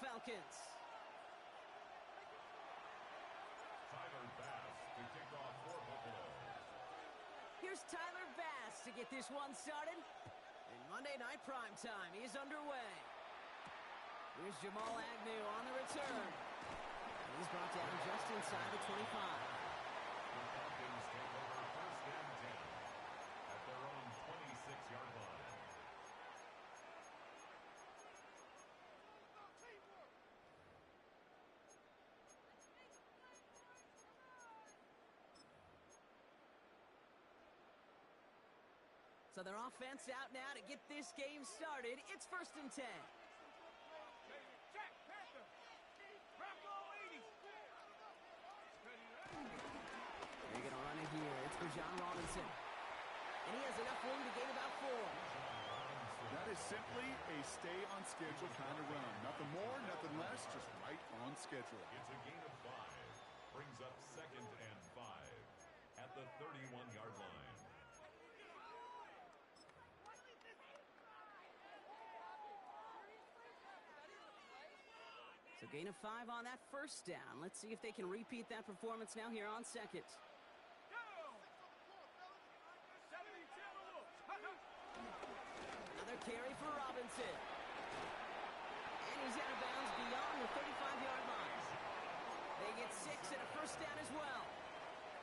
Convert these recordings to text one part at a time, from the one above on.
Falcons. Tyler Bass to kick off for Buffalo. Here's Tyler Bass to get this one started. And Monday Night Primetime is underway. Here's Jamal Agnew on the return. And he's brought down just inside the 25. The Falcons take over first and 10 at their own 26-yard line. So their offense out now to get this game started. It's first and 10. They're going to run it here. It's for John Robinson. And he has enough room to gain about 4. That is simply a stay-on-schedule kind of run. Nothing more, nothing less, just right on schedule. It's a gain of 5. Brings up second and 5 at the 31-yard line. So gain of 5 on that first down. Let's see if they can repeat that performance now here on second. Another carry for Robinson. And he's out of bounds beyond the 35-yard line. They get 6 and a first down as well.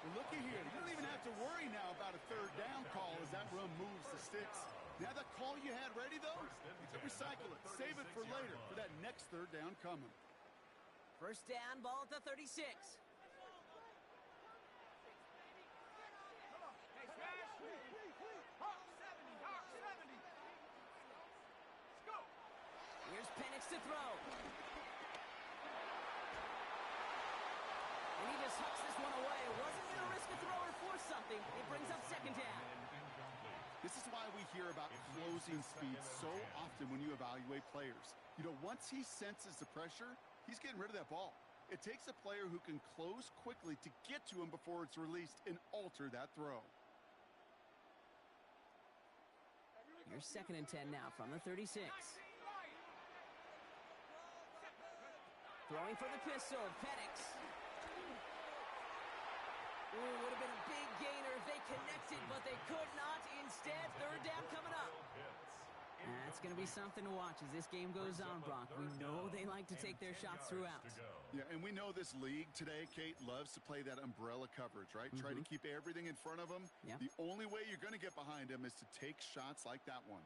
Well, looky here. You don't even have to worry now about a third down call as that run moves the sticks. Now that call you had ready, though, you can recycle it. Save it for later for that next third down coming. First down, ball at the 36. Here's Penix to throw. And he just hucks this one away. Wasn't going to risk a throw or force something. It brings up second down. This is why we hear about closing speed so often when you evaluate players. You know, once he senses the pressure, he's getting rid of that ball. It takes a player who can close quickly to get to him before it's released and alter that throw. Here's second and 10 now from the 36. Throwing for the pistol, Penix. Ooh, would have been a big gainer if they connected, but they could not. Instead, third down coming up. That's going to be something to watch as this game goes on, Brock. We know they like to take their shots throughout. Yeah, and we know this league today, Kate, loves to play that umbrella coverage, right? Try to keep everything in front of them. Yeah. The only way you're going to get behind them is to take shots like that one.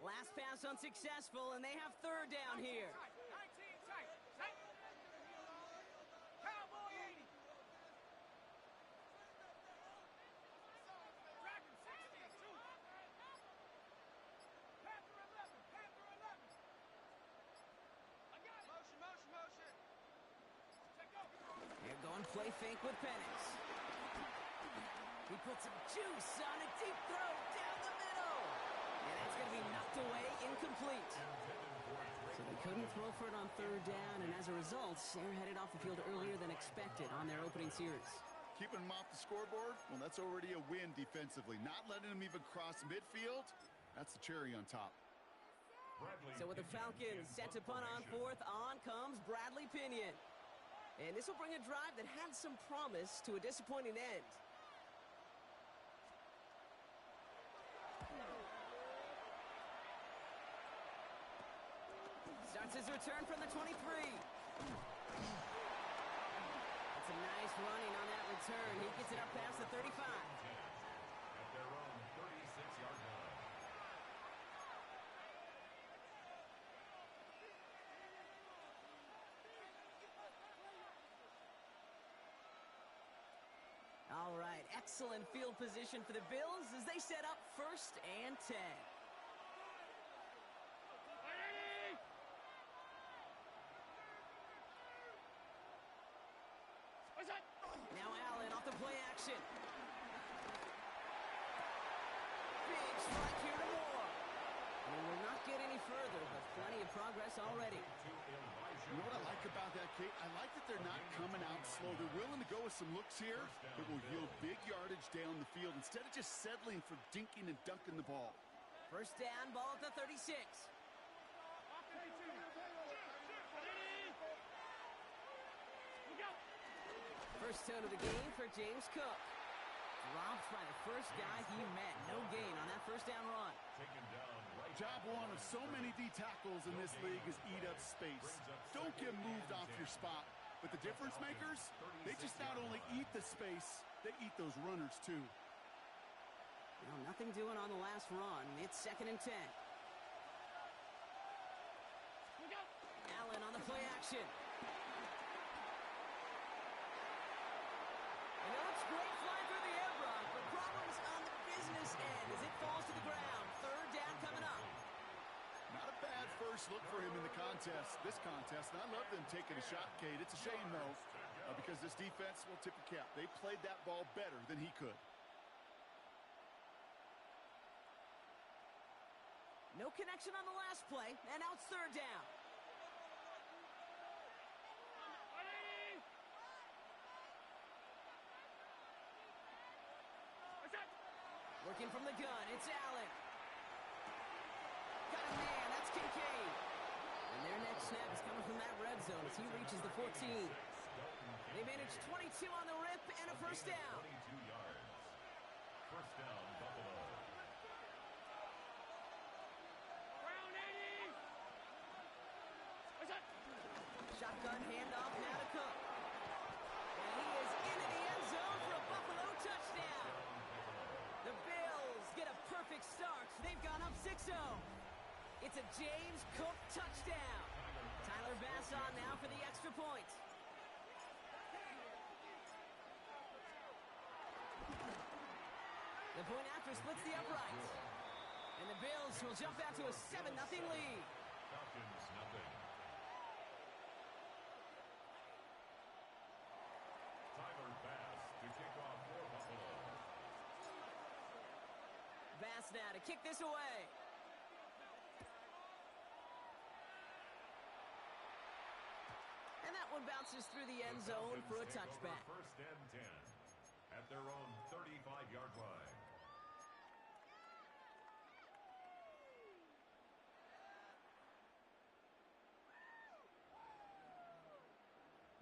Last pass unsuccessful, and they have third down here. They're going play fake with Penix. He puts some juice on a deep throw down the middle. And that's going to be knocked away, incomplete. So they couldn't throw for it on third down, and as a result, they're headed off the field earlier than expected on their opening series. Keeping them off the scoreboard, well, that's already a win defensively. Not letting them even cross midfield, that's the cherry on top. So with the Falcons set to punt on fourth, on comes Bradley Pinion. And this will bring a drive that had some promise to a disappointing end. Starts his return from the 23. That's a nice running on that return. He gets it up past the 35. At their own 36-yard line. All right, excellent field position for the Bills as they set up first and 10. Now Allen off the play action. Big strike here to Moore. And will not get any further, but plenty of progress already. You know what I like about that, Kate, I like that they're not coming out slow. They're willing to go with some looks here that will yield big yardage down the field instead of just settling for dinking and dunking the ball. First down, ball at the 36. First tone of the game for James Cook. Dropped by the first guy he met. No gain on that first down run. Job one of so many D tackles in this league is eat up space. Don't get moved off your spot. But the difference makers, they just not only eat the space, they eat those runners too. Well, nothing doing on the last run. It's 2nd and 10. Allen on the play action. And it looks great flying through the air, Brock, but problems on the business end as it falls to the ground. Third down coming up. Not a bad first look for him in the this contest. And I love them taking a shot, Kate. It's a shame, though, because this defense will tip your cap. They played that ball better than he could. No connection on the last play, and now it's third down. Working from the gun, it's Allen. Got a man, that's Kincaid. And their next snap is coming from that red zone as he reaches the 14. They managed 22 on the rip and a first down. 22 yards. First down, Buffalo. Shotgun handoff now to Cook. And he is into the end zone for a Buffalo touchdown. The Bills get a perfect start. They've gone up 6-0. It's a James Cook touchdown. Tyler Bass on now for the extra point. The point after splits the uprights. And the Bills will jump out to a 7-0 lead. Falcons, nothing. Tyler Bass to kick off for Buffalo. Bass now to kick this away. And that one bounces through the end zone for a touchback. First and 10 at their own 35-yard line.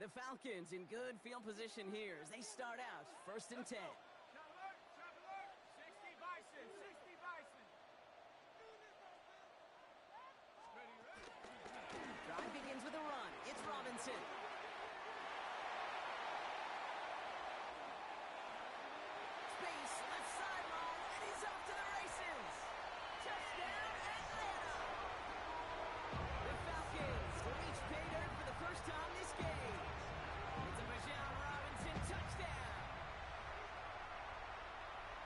The Falcons in good field position here as they start out first and 10. Drive begins with a run. It's Robinson. Space, left sideline, and he's off to the races. Touchdown, Atlanta! The Falcons reach pay dirt for the first time this game. It's a Bijan Robinson touchdown.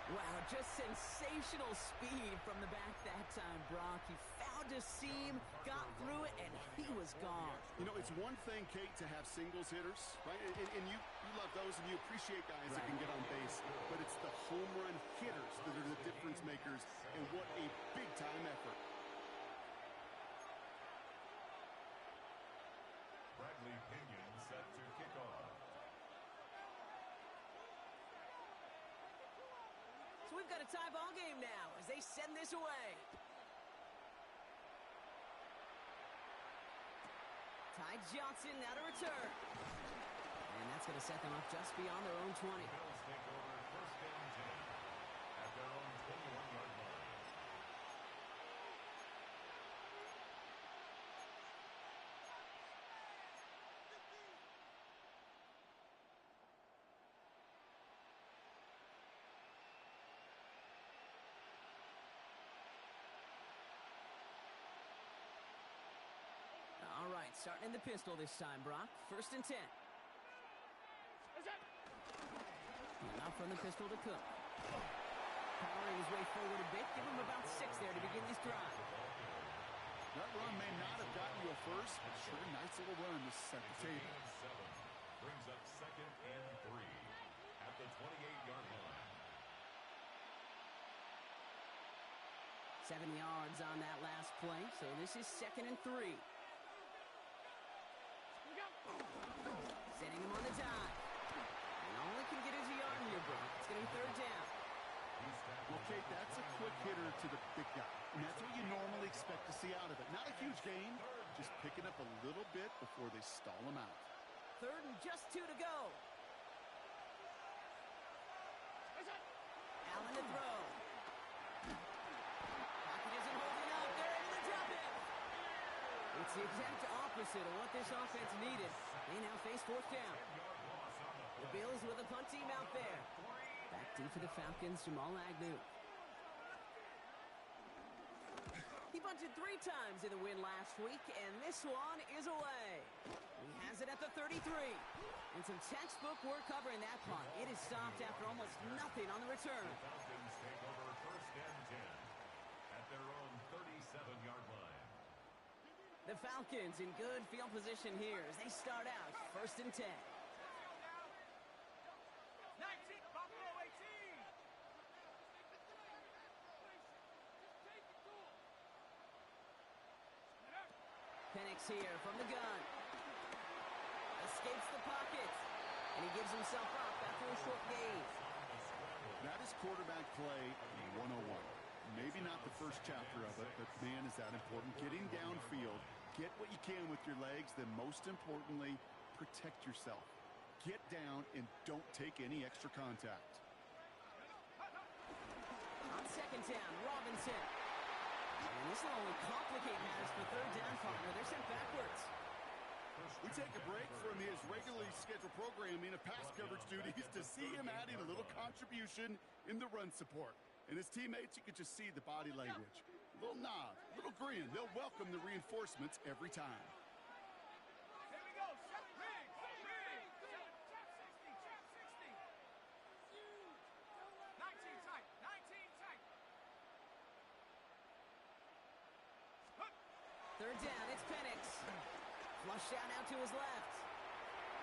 Wow, just sensational speed from the back that time, Brock. He found a seam, got through it, and he was gone. You know, it's one thing, Kate, to have singles hitters, right? And you love those, and you appreciate guys that can get on base. But it's the home run hitters that are the difference makers, and what a big-time effort. Bradley Pinion set to kick off. So we've got a tie ball game now as they send this away. Ty Johnson now to return. And that's going to set them up just beyond their own 20. Bills take over first and 10 at their own 21-yard line. All right, starting in the pistol this time, Brock. First and 10. And now from the pistol to Cook. Powering his way forward a bit. Give him about 6 there to begin this drive. That run may not have gotten you a first, but sure, nice little run to set the table. 7 brings up 2nd and 3 at the 28-yard line. 7 yards on that last play, so this is 2nd and 3. to the big guy. And that's what you normally expect to see out of it. Not a huge gain, just picking up a little bit before they stall him out. 3rd and just 2 to go. Allen to throw. Pocket isn't holding up. They're able to drop it. It's the exact opposite of what this offense needed. They now face 4th down. The Bills with a punt team out there. Back deep for the Falcons, Jamal Agnew. He bunted 3 times in the win last week, and this one is away. He has it at the 33. And some textbook work covering that punt. It is stopped after almost nothing on the return. The Falcons take over 1st and 10 at their own 37-yard line. The Falcons in good field position here as they start out 1st and 10. Penix here from the gun. Escapes the pocket. And he gives himself up after a short gain. That is quarterback play 101. Maybe not the first chapter of it, but man, is that important. Getting downfield, get what you can with your legs, then most importantly, protect yourself. Get down and don't take any extra contact. On 2nd down, Robinson. And this will only complicate matters for 3rd down, partner. They're sent backwards. We take a break from his regularly scheduled programming of pass coverage duties to see him adding a little contribution in the run support. And his teammates, you can just see the body language. A little nod, a little grin. They'll welcome the reinforcements every time. Here we go. Rig. Trap 60. 19 tight. 19 tight. 3rd down, it's Penix. Flushed out now to his left.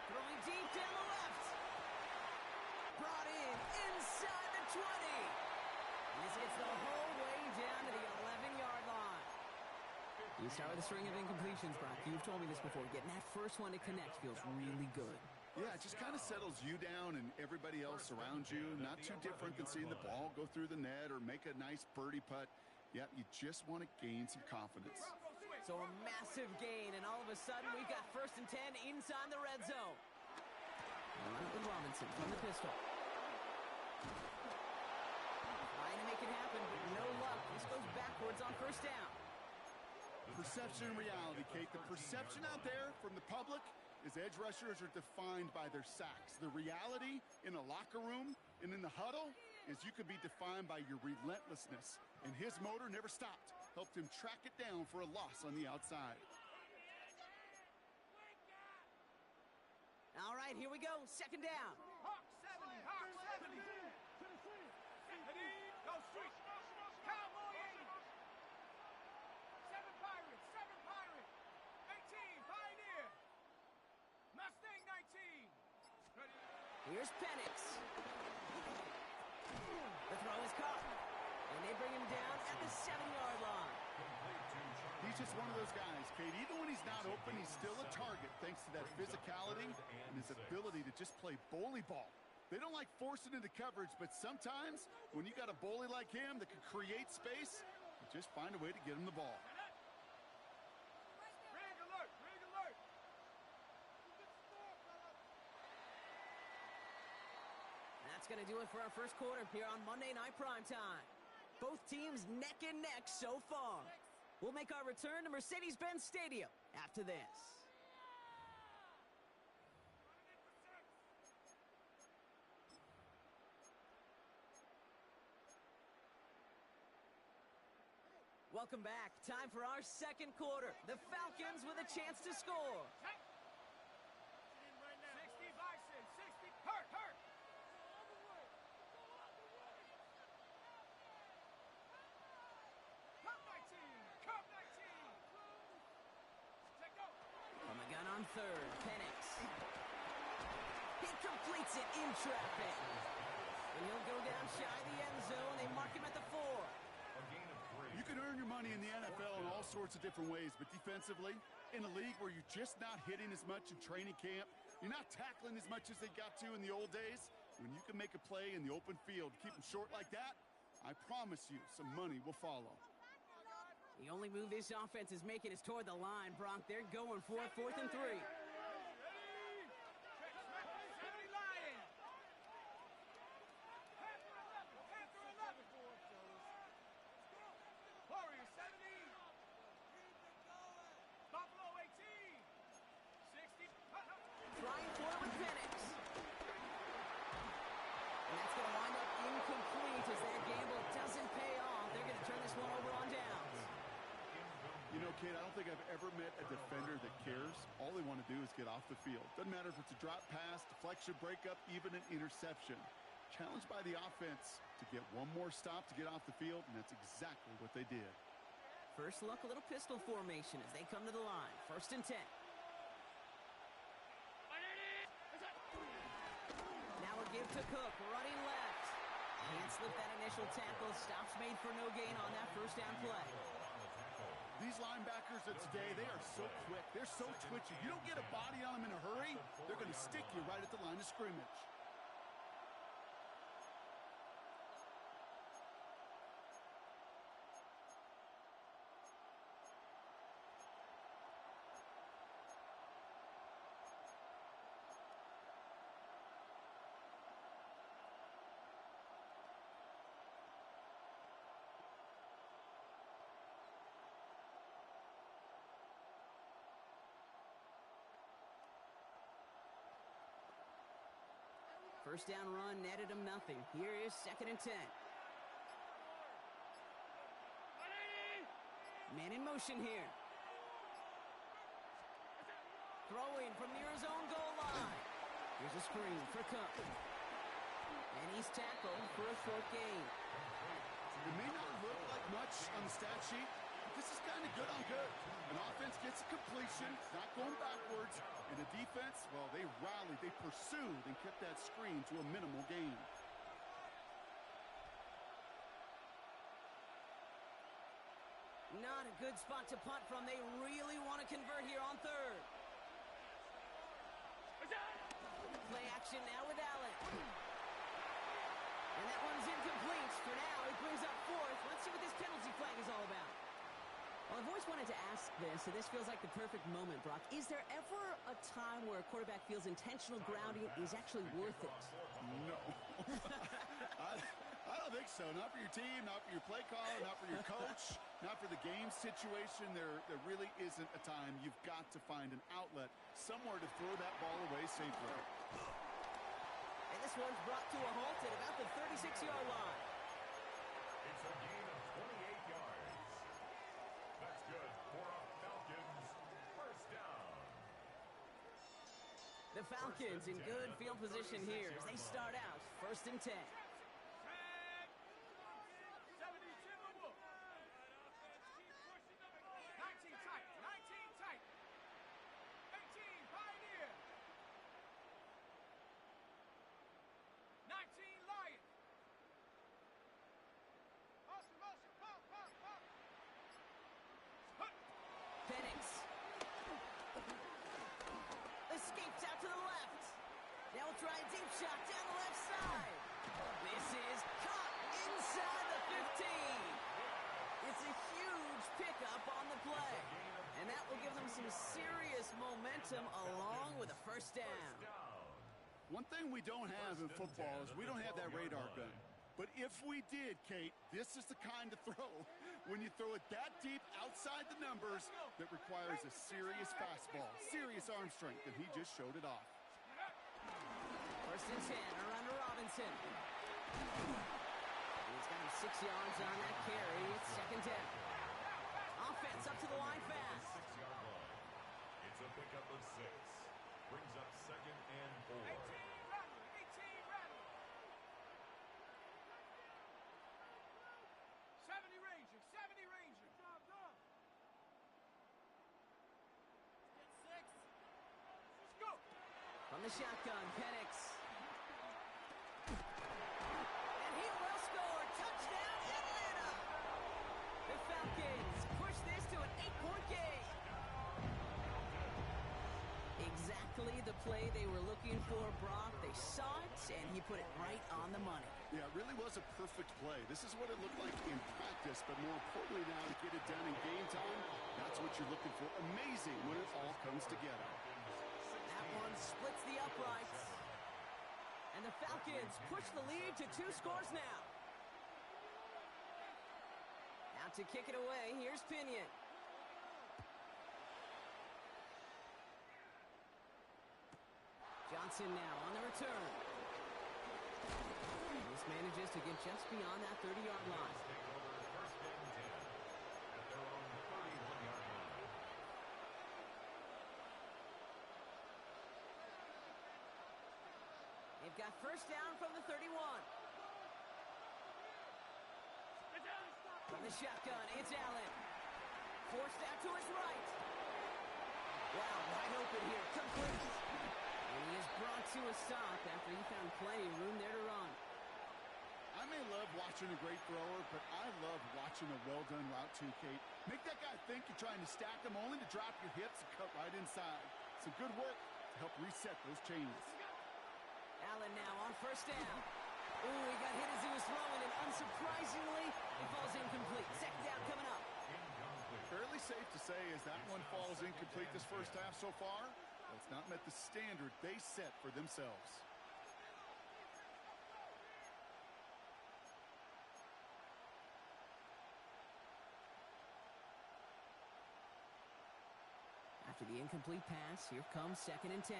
Throwing deep down the left. Brought in inside the 20. And this gets the whole way down to the 11-yard line. You start with a string of incompletions, Brock. You've told me this before. Getting that first one to connect feels really good. Yeah, it just kind of settles you down and everybody else around you. Not too different than seeing the ball go through the net or make a nice birdie putt. Yeah, you just want to gain some confidence. So a massive gain, and all of a sudden we've got 1st and 10 inside the red zone. With Robinson from the pistol. Trying to make it happen, but no luck. This goes backwards on 1st down. Perception and reality, Kate. The perception out there from the public is edge rushers are defined by their sacks. The reality in a locker room and in the huddle is you could be defined by your relentlessness. And his motor never stopped. Helped him track it down for a loss on the outside. All right, here we go. 2nd down. Hawk 70. Go street. Cowboy 80. 7 Pirates. 18 Pioneer. Mustang 19. Ready? Here's Penix. The throw is caught. And they bring him down at the 7-yard line. He's just one of those guys, Kate. Even when he's not open, he's still a target thanks to that physicality and his ability to just play bully ball. They don't like forcing into coverage, but sometimes when you got a bully like him that can create space, you just find a way to get him the ball. Rig alert. That's going to do it for our first quarter here on Monday Night Primetime. Both teams neck and neck so far. We'll make our return to Mercedes-Benz Stadium after this. Welcome back. Time for our second quarter. The Falcons with a chance to score. 60 Bison. 60. Hurt. Cup 19. Take go. From the gun on 3rd, Penix. He completes it in traffic. And he'll go down shy of the end zone. They mark him at the 4. A gain of 3. You can earn your money in the NFL in all sorts of different ways, but defensively, in a league where you're just not hitting as much in training camp, you're not tackling as much as they got to in the old days, when you can make a play in the open field, keep them short like that, I promise you some money will follow. The only move this offense is making is toward the line, Brock. They're going for it, 4th and 3. Ready? 70 Lions. Panther 11. Warriors 70. Buffalo 18. 60. Trying for it with Penix. And that's going to wind up incomplete as that gamble doesn't pay off. They're going to turn this one over on downs. You know, Kate, I don't think I've ever met a defender that cares. All they want to do is get off the field. Doesn't matter if it's a drop pass, deflection, breakup, even an interception. Challenged by the offense to get one more stop to get off the field, and that's exactly what they did. First look, a little pistol formation as they come to the line. 1st and 10. Now a give to Cook, running left. Can't slip that initial tackle. Stops made for no gain on that first down play. These linebackers of today, they are so quick. They're so twitchy. You don't get a body on them in a hurry, they're going to stick you right at the line of scrimmage. First down run netted him nothing. Here is 2nd and 10. Man in motion here. Throwing from near his own goal line. Here's a screen for Cook. And he's tackled for a 4th gain. It may not look like much on the stat sheet, but this is kind of good on good. An offense gets a completion, not going backwards, and the defense, well, they rallied, they pursued, and kept that screen to a minimal gain. Not a good spot to punt from. They really want to convert here on 3rd. Play action now with Allen. And that one's incomplete. For now, it brings up 4th. Let's see what this penalty flag is all about. Well, I've always wanted to ask this, and this feels like the perfect moment, Brock. Is there ever a time where a quarterback feels intentional grounding is actually worth it? No. I don't think so. Not for your team, not for your play caller, not for your coach, not for the game situation. There really isn't a time. You've got to find an outlet, somewhere to throw that ball away safely. And this one's brought to a halt at about the 36-yard line. It's a gain of 28 yards. That's good for a Falcons first down. The Falcons in good field position here as they start out 1st and 10. 19 tight. 19 tight. 18 Pioneer. 19 Lion. Motion, pop. Penix escapes out to the left. Now we'll try a deep shot down the left side. This is caught inside the 15. It's a huge pickup on the play. And that will give them some serious momentum along with a first down. One thing we don't have in football is we don't have that radar gun. But if we did, Kate, this is the kind of throw, when you throw it that deep outside the numbers, that requires a serious fastball, serious arm strength, and he just showed it off. 1st and 10, around to Robinson. He's got him 6 yards on that carry. It's 2nd down. Offense up to the line fast. 6-yard line. It's a pickup of 6. Brings up 2nd and 4. 18 Rattler. 70 Ranger. Dog. Get 6. Go. From the shotgun, Penix. And he will score. Touchdown, Atlanta. The Falcons push this to an 8-point game. Exactly the play they were looking for, Brock. They saw it, and he put it right on the money. Yeah, it really was a perfect play. This is what it looked like in practice, but more importantly now to get it done in game time, that's what you're looking for. Amazing when it all comes together. That one splits the uprights. And the Falcons push the lead to 2 scores now. Out to kick it away, here's Pinion. Johnson now on the return. This manages to get just beyond that 30-yard line. They've got first down from the 31. From the shotgun, it's Allen. Forced out to his right. Wow, wide open here, complete. And he is brought to a stop after he found plenty of room there to run. I may love watching a great thrower, but I love watching a well-done route too, Kate. Make that guy think you're trying to stack him only to drop your hips and cut right inside. Some good work to help reset those chains. Allen now on first down. Ooh, he got hit as he was throwing, and unsurprisingly, it falls incomplete. Second down coming up. Fairly safe to say as that one falls incomplete this first half so far, well, it's not met the standard they set for themselves. After the incomplete pass, here comes 2nd and 10.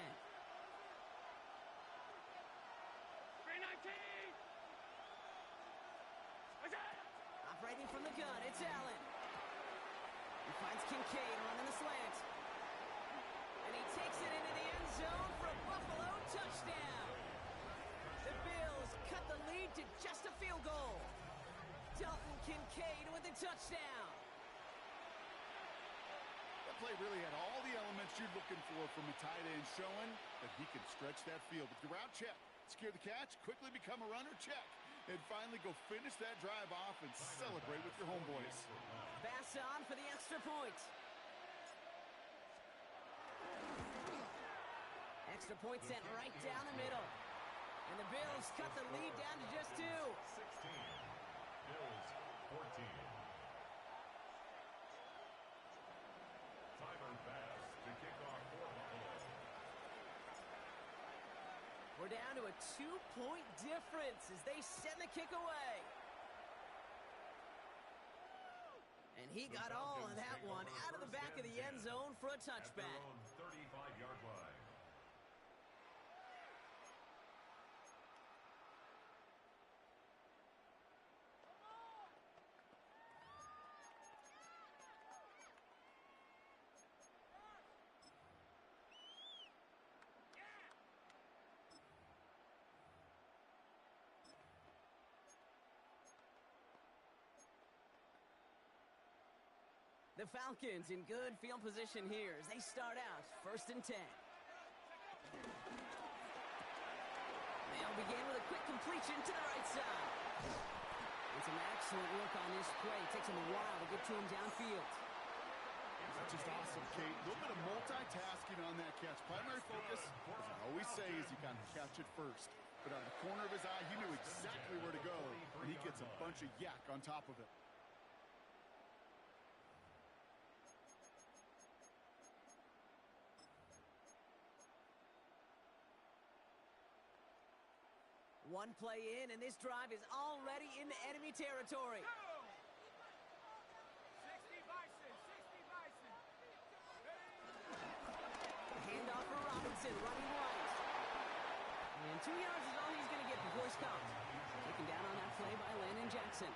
Operating from the gun, it's Allen. He finds Kincaid running the slant. And he takes it into the end zone for a Buffalo touchdown. The Bills cut the lead to just a field goal. Dalton Kincaid with the touchdown. That play really had all the elements you're looking for from a tight end, showing that he can stretch that field. With the route check, secure the catch, quickly become a runner, check. And finally go finish that drive off and celebrate with your homeboys. Pass on for the extra point. Extra point sent right down the middle. And the Bills cut the lead down to just 2. 16. Bills 14. Timer pass to kick off for Buffalo. We're down to a 2-point difference as they send the kick away. And he got all of that one out of the back of the end zone for a touchback. At their own 35-yard line. The Falcons in good field position here as they start out 1st and 10. They'll begin with a quick completion to the right side. And some excellent work on this play. It takes him a while to get to him downfield. That's just awesome, Kate. A little bit of multitasking on that catch. Primary focus, as I always say, is you got to catch it first. But out of the corner of his eye, he knew exactly where to go, and he gets a bunch of yak on top of it. One play in, and this drive is already into enemy territory. 60 Bison, 60 Bison. Handoff for Robinson, running right. And 2 yards is all he's going to get before he's stopped. Taken down on that play by Landon Jackson.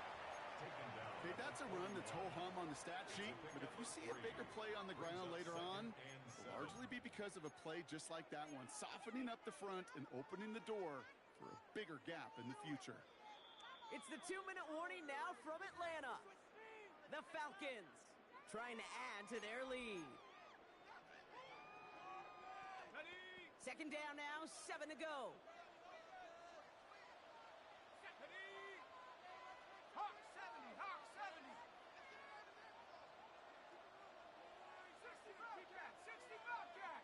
Okay, that's a run that's ho-hum on the stat sheet, but if you see a bigger play on the ground later on, it'll largely be because of a play just like that one, softening up the front and opening the door for a bigger gap in the future. It's the 2-minute warning now from Atlanta. The Falcons trying to add to their lead. Second down now, 7 to go. Hawk 70, Hawk 70. 60 Bobcat, 60 Bobcat.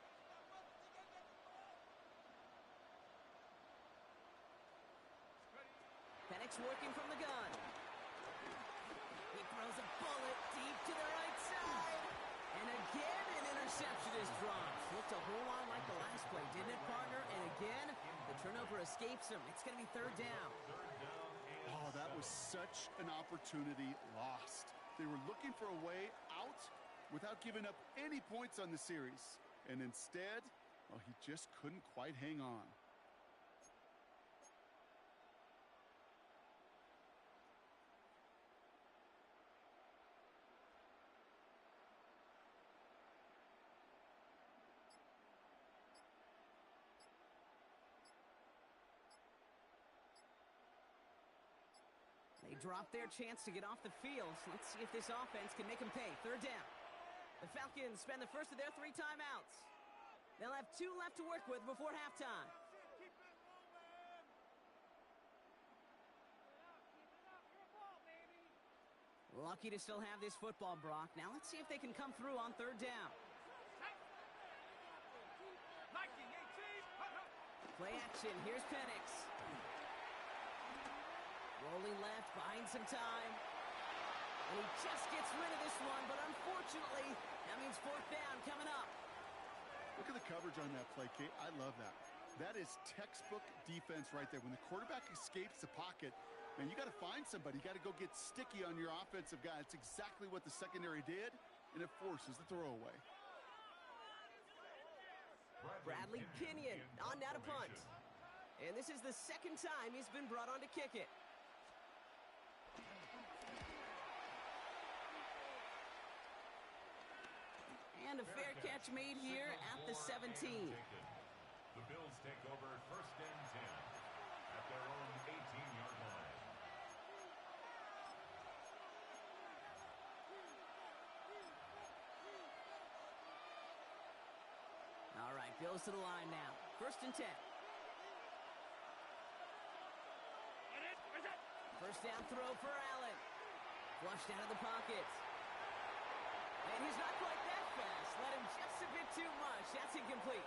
Penix working from the gun. He throws a bullet deep to the right side. And again, an interception is dropped. Looked a whole lot like the last play, didn't it, partner? And again, the turnover escapes him. It's going to be third down. Oh, that was such an opportunity lost. They were looking for a way out without giving up any points on the series. And instead, well, he just couldn't quite hang on. They drop their chance to get off the field. Let's see if this offense can make them pay. Third down. The Falcons spend the first of their 3 timeouts. They'll have 2 left to work with before halftime. Keep it rolling. Keep it up. You're a ball, baby. Lucky to still have this football, Brock. Now let's see if they can come through on third down. Liking 18. Play action. Here's Penix. Rolling left, buying some time. And he just gets rid of this one, but unfortunately, that means fourth down coming up. Look at the coverage on that play, Kate. I love that. That is textbook defense right there. When the quarterback escapes the pocket, man, you got to find somebody. You got to go get sticky on your offensive guy. It's exactly what the secondary did, and it forces the throwaway. Bradley Pinion on down to punt. And this is the second time he's been brought on to kick it. And a fair catch made here at the 17. The Bills take over first and 10 at their own 18-yard line. All right, Bills to the line now. First and 10. First down throw for Allen. Flushed out of the pocket. And he's not quite that fast. Let him just a bit too much. That's incomplete.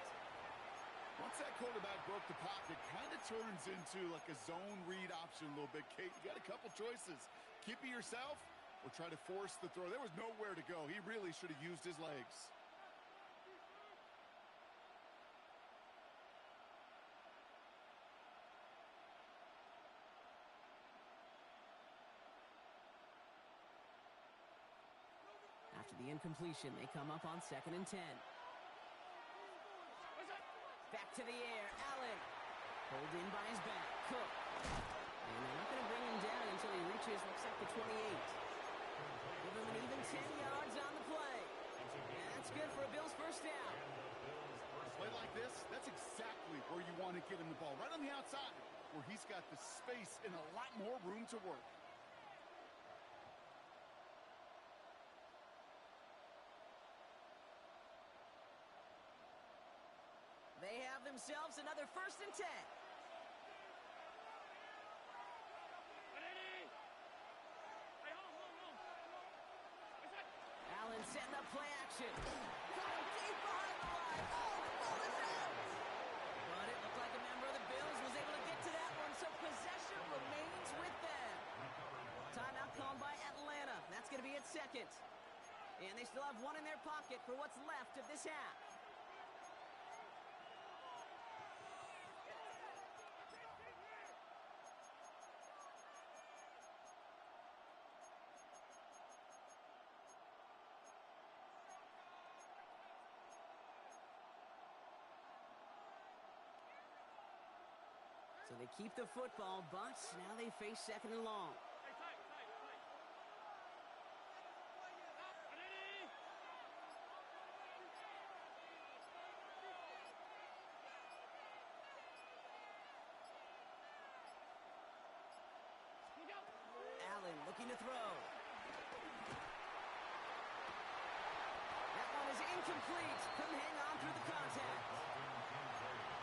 Once that quarterback broke the pocket, kind of turns into like a zone read option a little bit, Kate. You got a couple choices. Keep it yourself or try to force the throw. There was nowhere to go. He really should have used his legs. After the incompletion, they come up on second and 10. Back to the air, Allen. Pulled in by his back, Cook. And they're not going to bring him down until he reaches, looks like the 28. Give him an even 10 yards on the play. And that's good for a Bills first down. A play like this, that's exactly where you want to get him the ball. Right on the outside, where he's got the space and a lot more room to work. They have themselves another first and 10. Allen setting up play action. Going deep behind the line. Oh, the ball is out. But it looked like a member of the Bills was able to get to that one, so possession remains with them. Timeout called by Atlanta. That's going to be its second. And they still have one in their pocket for what's left of this half. So they keep the football, but now they face second and long. Allen looking to throw. That one is incomplete. Couldn't hang on through the contact.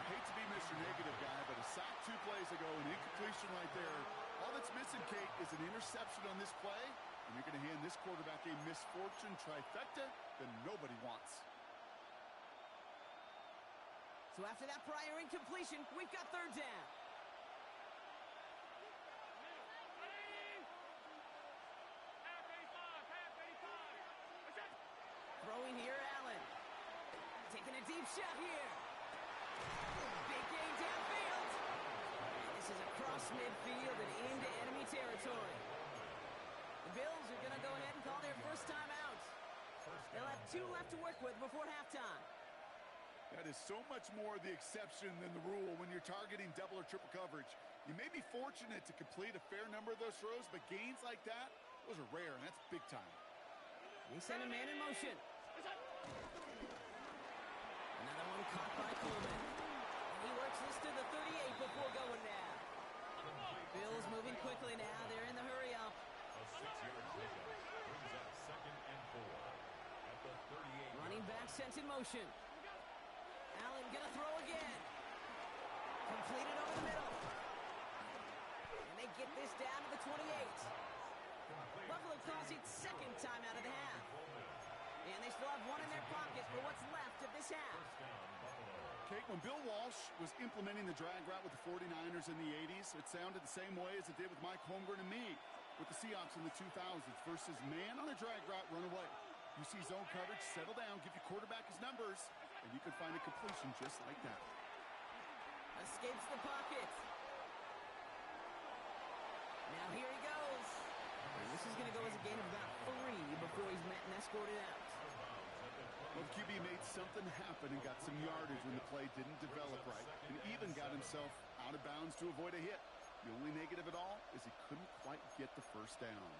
I hate to be Mr. Negative guy, but a sack 2 plays ago, an incompletion right there. All that's missing, Kate, is an interception on this play, and you're going to hand this quarterback a misfortune trifecta that nobody wants. So after that prior incompletion, we've got third down. taking a deep shot here. Big gain downfield. And this is across midfield and into enemy territory. The Bills are going to go ahead and call their first timeout. They'll have 2 left to work with before halftime. That is so much more the exception than the rule when you're targeting double or triple coverage. You may be fortunate to complete a fair number of those throws, but gains like that, those are rare, and that's big time. They send a man in motion. Another one caught by Coleman. And he works this to the 38 before going down. Bills moving quickly now. They're in the hurry up. A 6-yard pickup brings up 2nd and 4 at the 38. Running back sent in motion. Allen gonna throw again. Completed over the middle. And they get this down to the 28. Buffalo calls it 2nd time out of the half. And they still have 1 in their pocket for what's left of this half. Kate, when Bill Walsh was implementing the drag route with the 49ers in the 80s, it sounded the same way as it did with Mike Holmgren and me with the Seahawks in the 2000s versus man on a drag route, run away. You see zone coverage, settle down, give your quarterback his numbers, and you can find a completion just like that. Escapes the pocket. Now here he goes. And this is going to go as a gain of about 3 before he's met and escorted out. Well, the QB made something happen and got some yardage when the play didn't develop right, and even got himself out of bounds to avoid a hit. The only negative at all is he couldn't quite get the first down.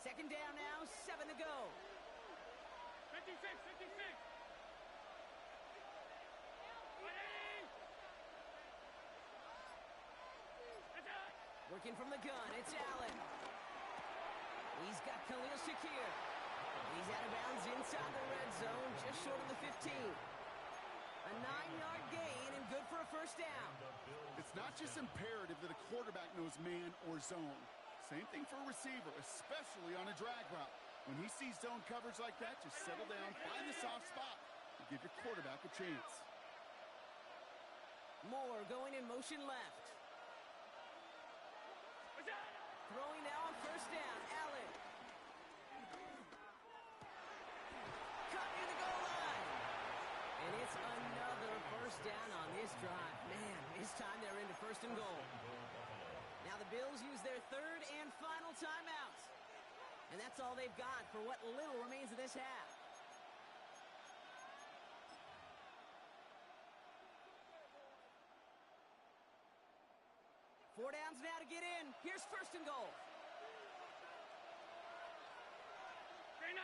Second down now, 7 to go. 56, 56. Working from the gun, it's Allen. He's got Khalil Shakir. He's out of bounds inside the red zone, just short of the 15. A 9-yard gain and good for a first down. It's not just imperative that a quarterback knows man or zone. Same thing for a receiver, especially on a drag route. When he sees zone coverage like that, just settle down, find the soft spot, and give your quarterback a chance. Moore going in motion left. Throwing now on first down, Allen. Caught near the goal line. And it's another first down on this drive. Man, this time they're into 1st and goal. Now the Bills use their 3rd and final timeout. And that's all they've got for what little remains of this half. Four downs now to get in. Here's 1st and goal. 319.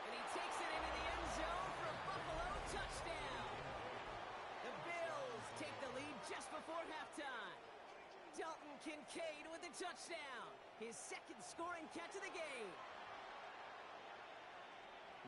And he takes it into the end zone for a Buffalo touchdown. The Bills take the lead just before halftime. Dalton Kincaid with the touchdown. His 2nd scoring catch of the game.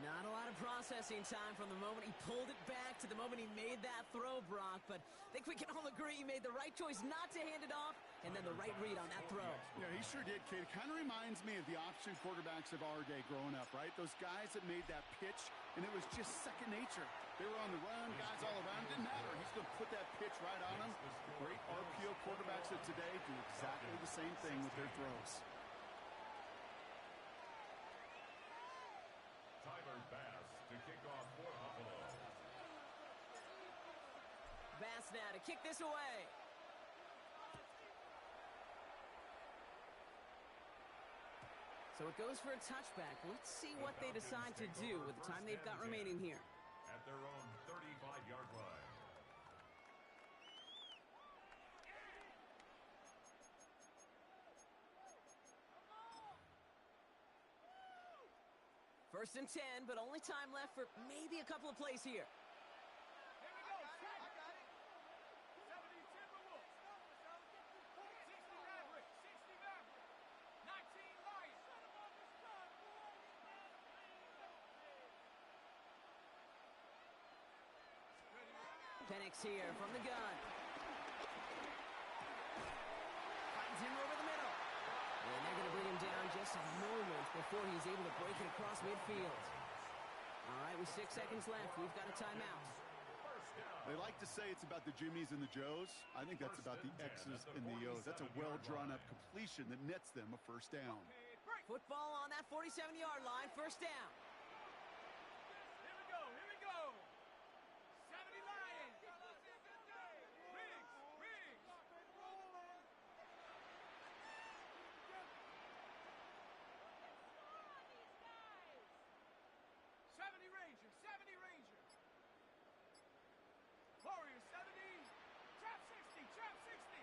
Not a lot of processing time from the moment he pulled it back to the moment he made that throw, Brock. But I think we can all agree he made the right choice not to hand it off, and then the right read on that throw. Yeah, he sure did, Kate. It kind of reminds me of the option quarterbacks of our day growing up, right? Those guys that made that pitch, and it was just second nature. They were on the run, guys all around. Didn't matter. He's going to put that pitch right on them. Great RPO quarterbacks of today do exactly the same thing with their throws. To kick off for Buffalo. Bass now to kick this away. So it goes for a touchback. Let's see what they decide to do with the time they've got remaining here. At their own 35-yard line. First and 10, but only time left for maybe a couple of plays here. Here we go. I got it. 70 Timberwolves. 60 Mavericks. 60 Mavericks. 19 Lions. Penix here from the gun. Finds him over the middle. And they're going to bring him down just a moment before he's able to break it across midfield. All right, with 6 seconds left, we've got a timeout. First They like to say it's about the Jimmies and the Joes. I think that's about the X's and the O's. That's a well-drawn-up completion that nets them a first down. Okay, break. Football on that 47-yard line, first down. Here we go. Here we go. 70 Lions. Riggs. Riggs. 70 Rangers. 70 Rangers. Warriors 70. Trap 60. Trap 60.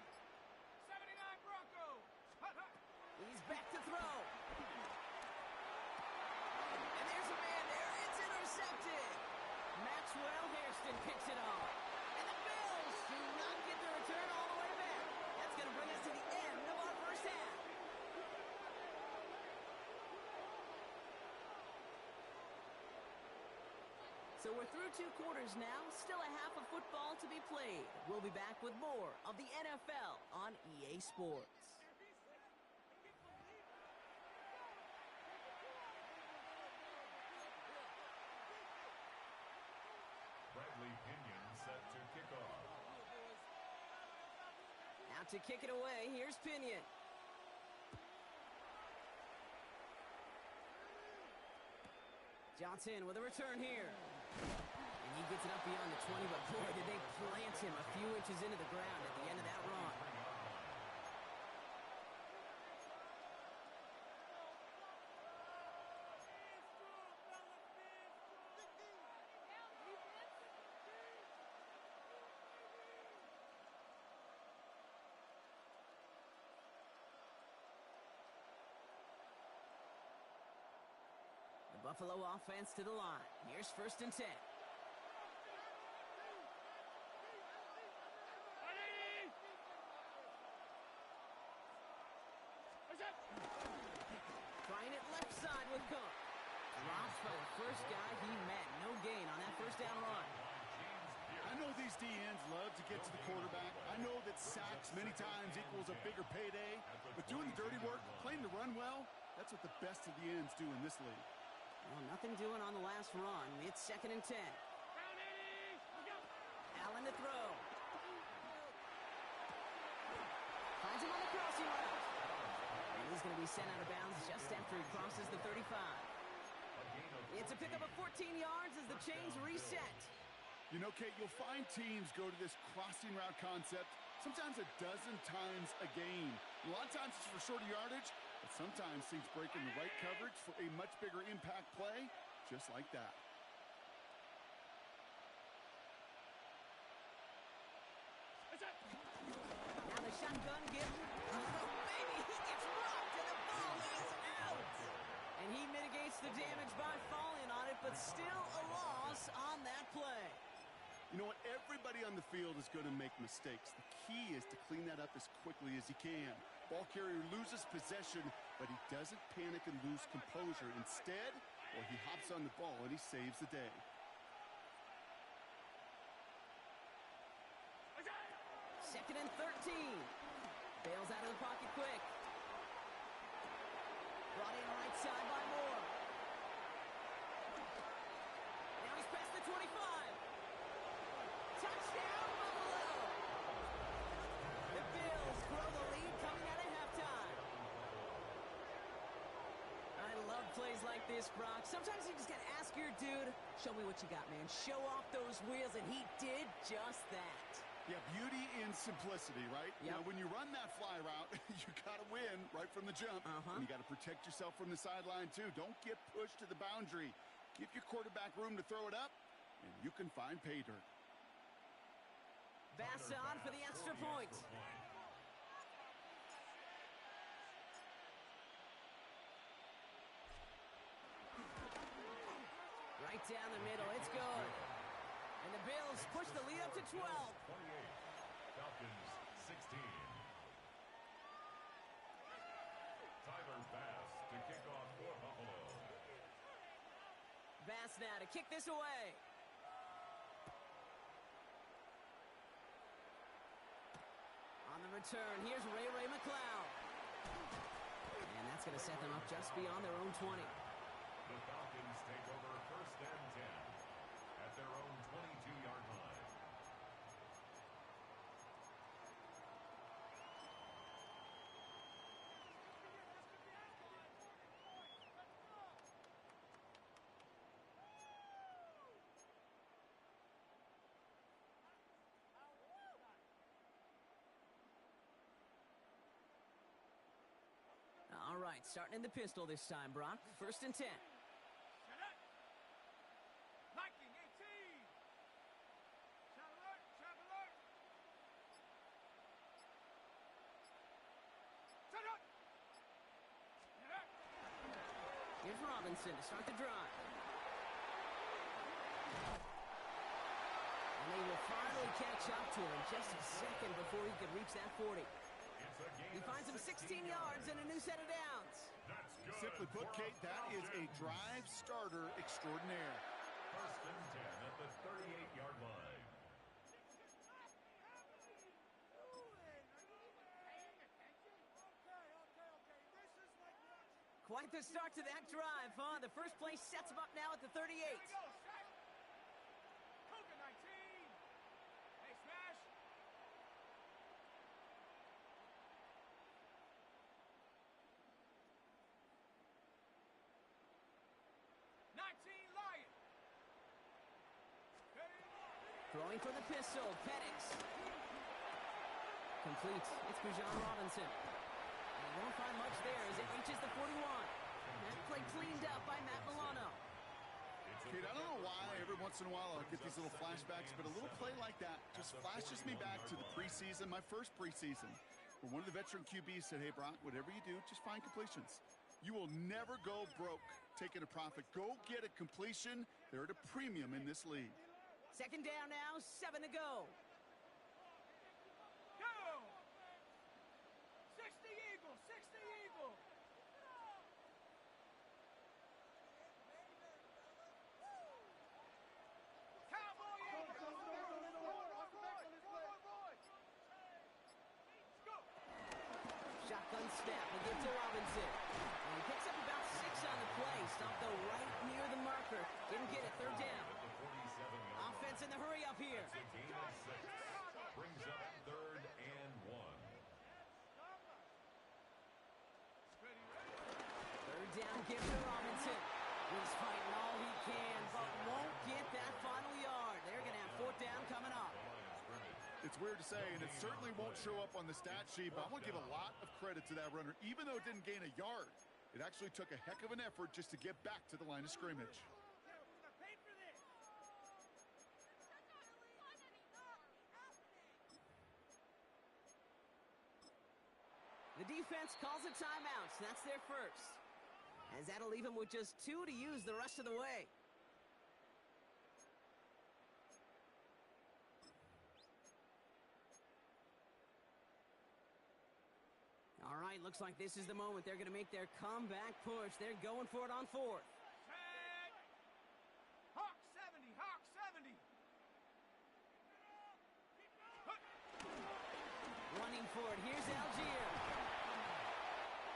79 Broncos. Hut, hut. He's back to throw. And there's a man there. It's intercepted. Maxwell Hairston picks it off. And the Bills do not get the return all the way back. That's going to bring us to the end of our first half. So we're through 2 quarters now. Still a half of football to be played. We'll be back with more of the NFL on EA Sports. Bradley Pinion set to kick off. Out to kick it away, here's Pinion. Johnson with a return here. And he gets it up beyond the 20, but boy, did they plant him a few inches into the ground at the end of that run. The Buffalo offense to the line. Here's first and 10. Trying it left side with Cook. Drops by the first guy he met. No gain on that first down run. I know these DNs love to get to the quarterback. I know that sacks many times equals a bigger payday. But doing the dirty work, playing the run well, that's what the best of the ends do in this league. Well, nothing doing on the last run. It's second and 10. Allen to throw. Finds him on the crossing route. And he's going to be sent out of bounds just after he crosses the 35. It's a pickup of 14 yards as the chains reset. You know, Kate, you'll find teams go to this crossing route concept sometimes a dozen times a game. A lot of times it's for shorter yardage, but sometimes teams break in the right coverage for a much bigger impact play, just like that. Now the shotgun gives. Oh, baby, he gets rocked and the ball is out. And he mitigates the damage by falling on it, but still a loss on that play. You know what? Everybody on the field is going to make mistakes. The key is to clean that up as quickly as he can. Ball carrier loses possession, but he doesn't panic and lose composure. Instead, well, he hops on the ball and he saves the day. Second and 13. Bails out of the pocket quick. Brought in right side by Moore. Now he's past the 25. Touchdown, Buffalo! The Bills grow the lead coming out of halftime. I love plays like this, Brock. Sometimes you just gotta ask your dude, show me what you got, man. Show off those wheels, and he did just that. Yeah, beauty in simplicity, right? Yep. You know, when you run that fly route, you got to win right from the jump. And you got to protect yourself from the sideline, too. Don't get pushed to the boundary. Give your quarterback room to throw it up, and you can find pay dirt. Bass on for the extra point. Right down the middle. It's good. And the Bills push the lead up to 12. 28. Falcons 16. Tyler Bass to kick off for Buffalo. Bass now to kick this away. On the return, here's Ray McLeod. And that's going to set them up just beyond their own 20. The Falcons take over first and 10 at their own 22-yard line. right, starting in the pistol this time, Brock. 1st and 10. Set up. Liking 18. Trap alert, trap alert. Set up. Set up. Here's Robinson to start the drive. And they will finally catch up to him just a second before he could reach that 40. He finds him 16 yards and a new set of downs. That's good. Simply put, Kate, that is a drive starter extraordinaire. 1st and 10 at the 38-yard line. Quite the start to that drive, huh? The first play sets him up now at the 38. Here we go, Shaq. Cougar 19. Hey, smash. Lion. Throwing for the pistol, Penix. Complete. It's Gridiron Robinson. And he won't find much there as it reaches the 41. That play cleaned up by Matt Milano. Kate, I don't know why every once in a while I'll get these little flashbacks, but a little play like that just flashes me back to the preseason, my first preseason, where one of the veteran QBs said, hey, Brock, whatever you do, just find completions. You will never go broke taking a profit. Go get a completion. They're at a premium in this league. 2nd down now, 7 to go. Go! 60 Eagle, 60 Eagle. Cowboy Eagle. Go! Shotgun snap, we get to Robinson. And he picks up about 6 on the play. Stopped though right near the marker. Didn't get it, 3rd down. Offense in the hurry up here. It's a gain of 6. Brings up 3rd and 1. 3rd down, give to Robinson. He's fighting all he can, but won't get that final yard. They're going to have 4th down coming up. It's weird to say, and it certainly won't show up on the stat sheet, but I want to give a lot of credit to that runner. Even though it didn't gain a yard, it actually took a heck of an effort just to get back to the line of scrimmage. The defense calls a timeout, so that's their first. As that'll leave him with just 2 to use the rest of the way. All right, looks like this is the moment they're going to make their comeback push. They're going for it on 4th. Set. Hawk 70, Hawk 70. Running for it. Here's Algier.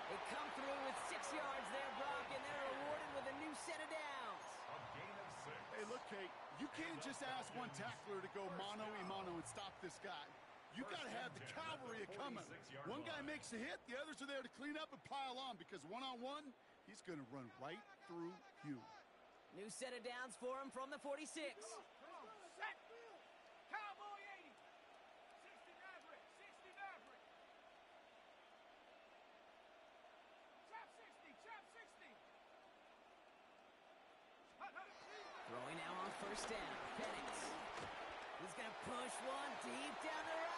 They come through with 6 yards there, Brock, and they're rewarded with a new set of downs. A gain of 6. Hey, look, Kate, you can't just ask one tackler to go mano-a-mano and stop this guy. You got to have the cavalry coming. One guy makes a hit, the others are there to clean up and pile on, because one-on-one, he's going to run right through you. New set of downs for him from the 46. Set. Cowboy 80. 60 Maverick, 60 Maverick. Trap 60, trap 60. Throwing now on 1st down. Penix. He's going to push one deep down the right.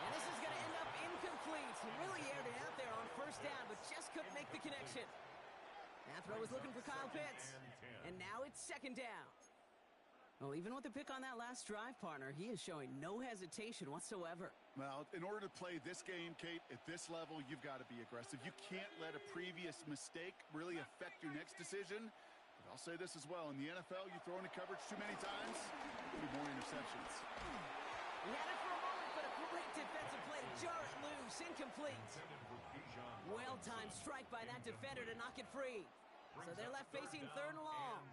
And this is going to end up incomplete. He really aired it out there on 1st down, but just couldn't make the connection. That throw was looking for Kyle Pitts. And now it's 2nd down. Well, even with the pick on that last drive, partner, he is showing no hesitation whatsoever. Well, in order to play this game, Kate, at this level, you've got to be aggressive. You can't let a previous mistake really affect your next decision. But I'll say this as well. In the NFL, you throw into coverage too many times, there'll be more interceptions. He had it for a moment, but a great defensive play to jar it loose. Incomplete. Well-timed strike by that defender to knock it free. So they're left facing 3rd and long.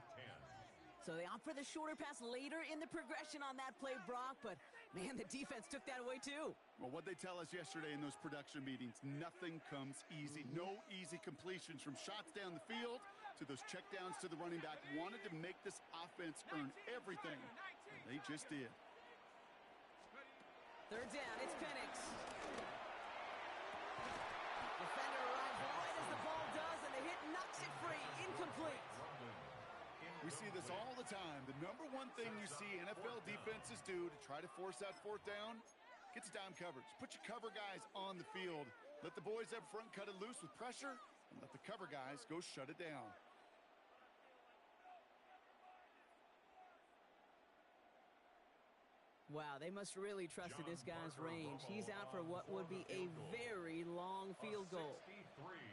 So they opt for the shorter pass later in the progression on that play, Brock. But, man, the defense took that away, too. Well, what they tell us yesterday in those production meetings, nothing comes easy. No easy completions from shots down the field to those checkdowns to the running back. Wanted to make this offense earn everything. And they just did. 3rd down, it's Penix. Defender arrives right as the We see this all the time. The number one thing you see NFL defenses do to try to force that fourth down, get to dime coverage. Put your cover guys on the field. Let the boys up front cut it loose with pressure, and let the cover guys go shut it down. Wow, they must really trusted this guy's range. He's out for what would be a very long field goal.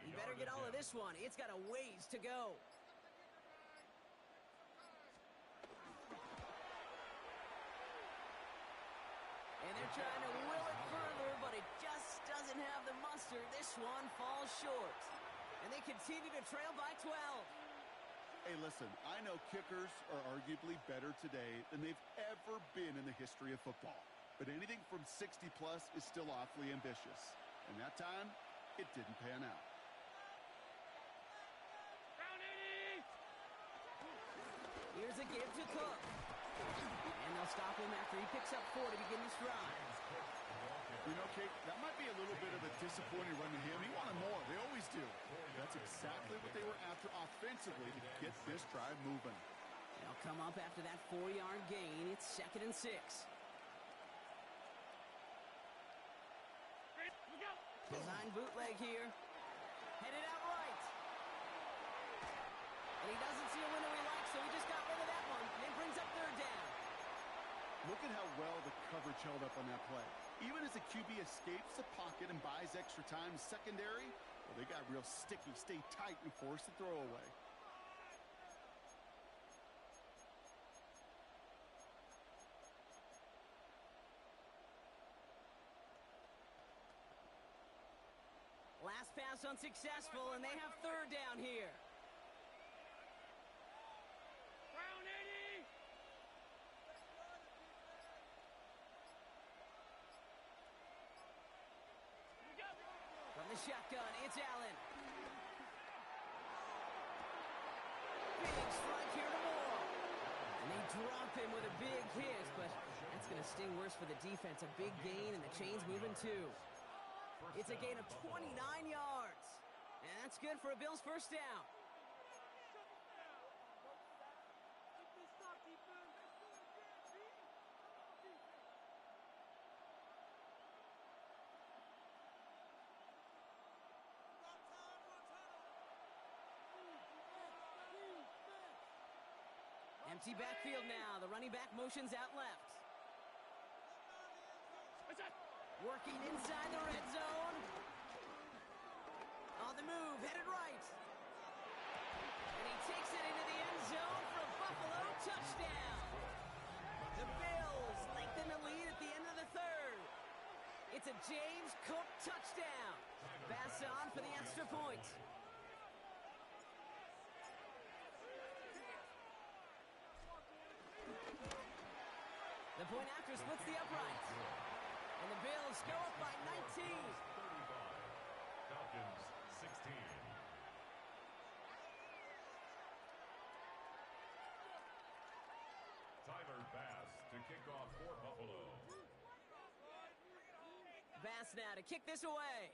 He better get all of this one. It's got a ways to go. And they're trying to will it further, but it just doesn't have the muster. This one falls short. And they continue to trail by 12. Hey, listen, I know kickers are arguably better today than they've ever been in the history of football. But anything from 60-plus is still awfully ambitious. And that time, it didn't pan out. Here's a give to Cook. And they'll stop him after he picks up 4 to begin this drive. You know, Kate, that might be a little bit of a disappointing run to him. He wanted more. They always do. That's exactly what they were after offensively to get this drive moving. They'll come up after that 4-yard gain. It's 2nd and 6. Design bootleg here. Headed out right. And he doesn't see a window he likes, so he just got rid of that one. And it brings up 3rd down. Look at how well the coverage held up on that play. Even as the QB escapes the pocket and buys extra time secondary, well, they got real sticky, stay tight, and force the throw away. Last pass unsuccessful, and they have 3rd down here. From the shotgun, it's Allen. Big strike here to Moore. And they drop him with a big hit, but that's going to sting worse for the defense. A big gain, and the chain's moving too. It's a gain of 29 yards. And that's good for a Bills 1st down. Empty backfield now. The running back motions out left. Working inside the red zone. On the move, headed right. And he takes it into the end zone for a Buffalo touchdown. The Bills lengthen the lead at the end of the 3rd. It's a James Cook touchdown. Pass on for the extra point. The point after splits the uprights. And the Bills go up by 19. Falcons 16. Tyler Bass to kick off for Buffalo. Bass now to kick this away.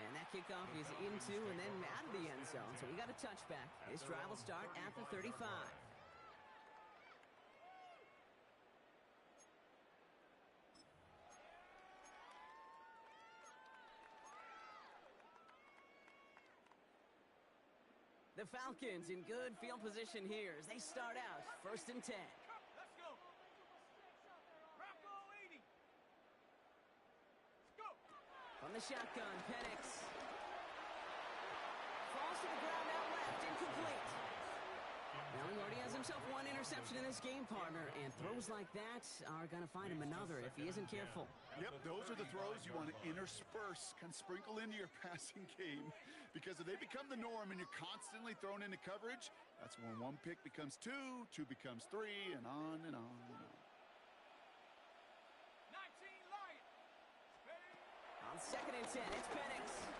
And that kickoff is into and then out of the end zone. So we got a touchback. This drive will start at the 35. The Falcons in good field position here as they start out 1st and 10. Let's go. Bronco 80. Let's go. From the shotgun, Penix. Falls to the ground out left, incomplete. Now he already has himself 1 interception in this game, partner, and throws like that are going to find him another if he isn't careful. Yep, those are the throws you want to intersperse, kind of sprinkle into your passing game. Because if they become the norm and you're constantly thrown into coverage, that's when 1 pick becomes 2, 2 becomes 3, and on and on and on. 19 Lions. On 2nd and 10, it's Penix.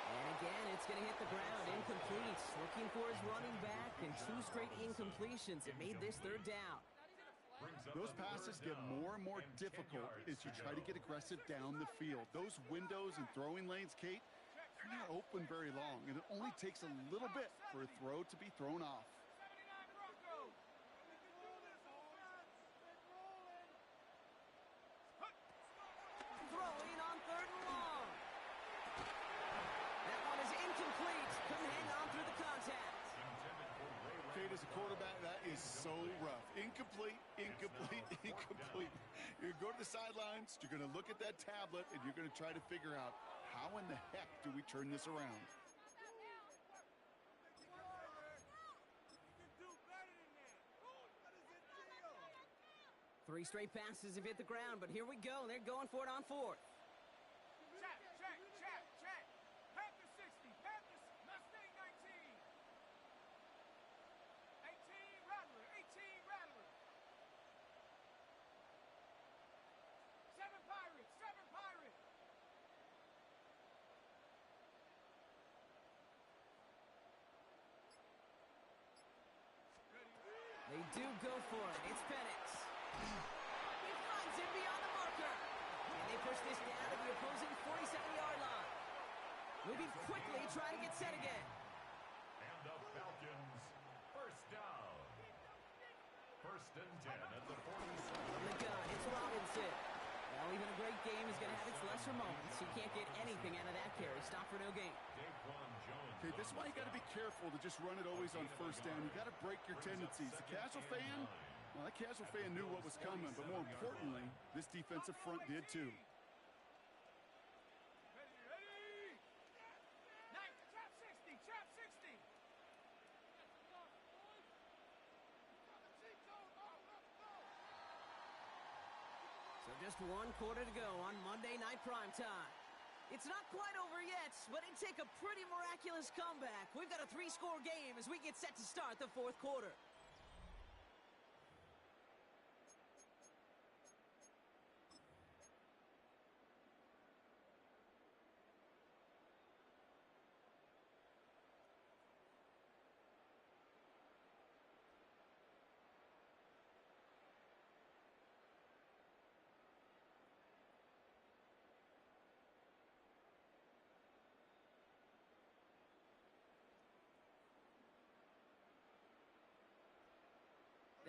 And again, it's going to hit the ground, incomplete. Looking for his running back, and 2 straight incompletions. It made this 3rd down. Those passes get more and more difficult as you try to get aggressive down the field. Those windows and throwing lanes, Kate, they're not open very long, and it only takes a little bit for a throw to be thrown off. 79 Broncos. Throwing on 3rd and long. That one is incomplete. Couldn't hang on through the contact. Kate, as a quarterback, that is so rough. Incomplete, incomplete, incomplete. You're going to go to the sidelines, you're going to look at that tablet, and you're going to try to figure out, how in the heck do we turn this around? 3 straight passes have hit the ground, but here we go. They're going for it on 4th. Check. Panther 60. Panthers Mustang 19. 18 Rattler. 7 Pirates. They do go for it. It's Penix. He finds him beyond the marker. And they push this down to the opposing 47-yard line. Moving quickly, trying to get set again. And the Falcons, first down. 1st and 10 at the 47. From the gun, it's Robinson. Well, even a great game is going to have its lesser moments. You can't get anything out of that carry. Stop for no gain. Okay, this is why you got to be careful to just run it always on 1st down. You got to break your tendencies. The casual fan, well, that casual fan knew what was coming, but more importantly, this defensive front did too. Ready. Knight, trap 60. So just 1 quarter to go on Monday Night Primetime. It's not quite over yet, but it'd take a pretty miraculous comeback. We've got a 3-score game as we get set to start the 4th quarter.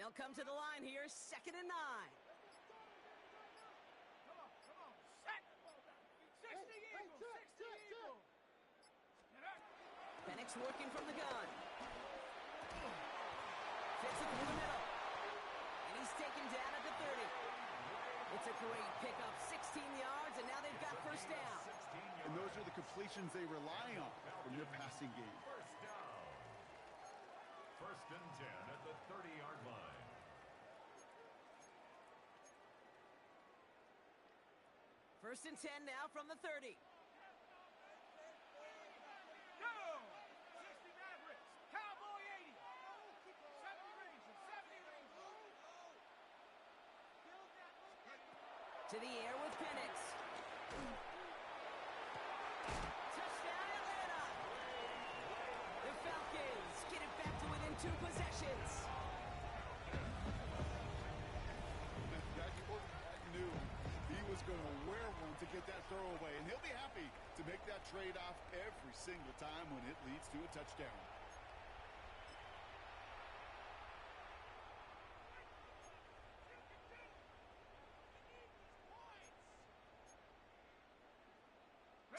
They'll come to the line here, 2nd and 9. Come on. Set. 60 Eagle. Penix working from the gun. Fits it through the middle. And he's taken down at the 30. It's a great pickup, 16 yards, and now they've got 1st down. And those are the completions they rely on from their passing game. 1st and 10 at the 30-yard line. First and 10 now from the 30. Go! 60 Mavericks. Cowboy 80. 70 Rangers. To the air with Penix. Touchdown Atlanta. The Falcons get it back to within 2 possessions. That quarterback knew he was going to wear one to get that throw away, and he'll be happy to make that trade-off every single time when it leads to a touchdown.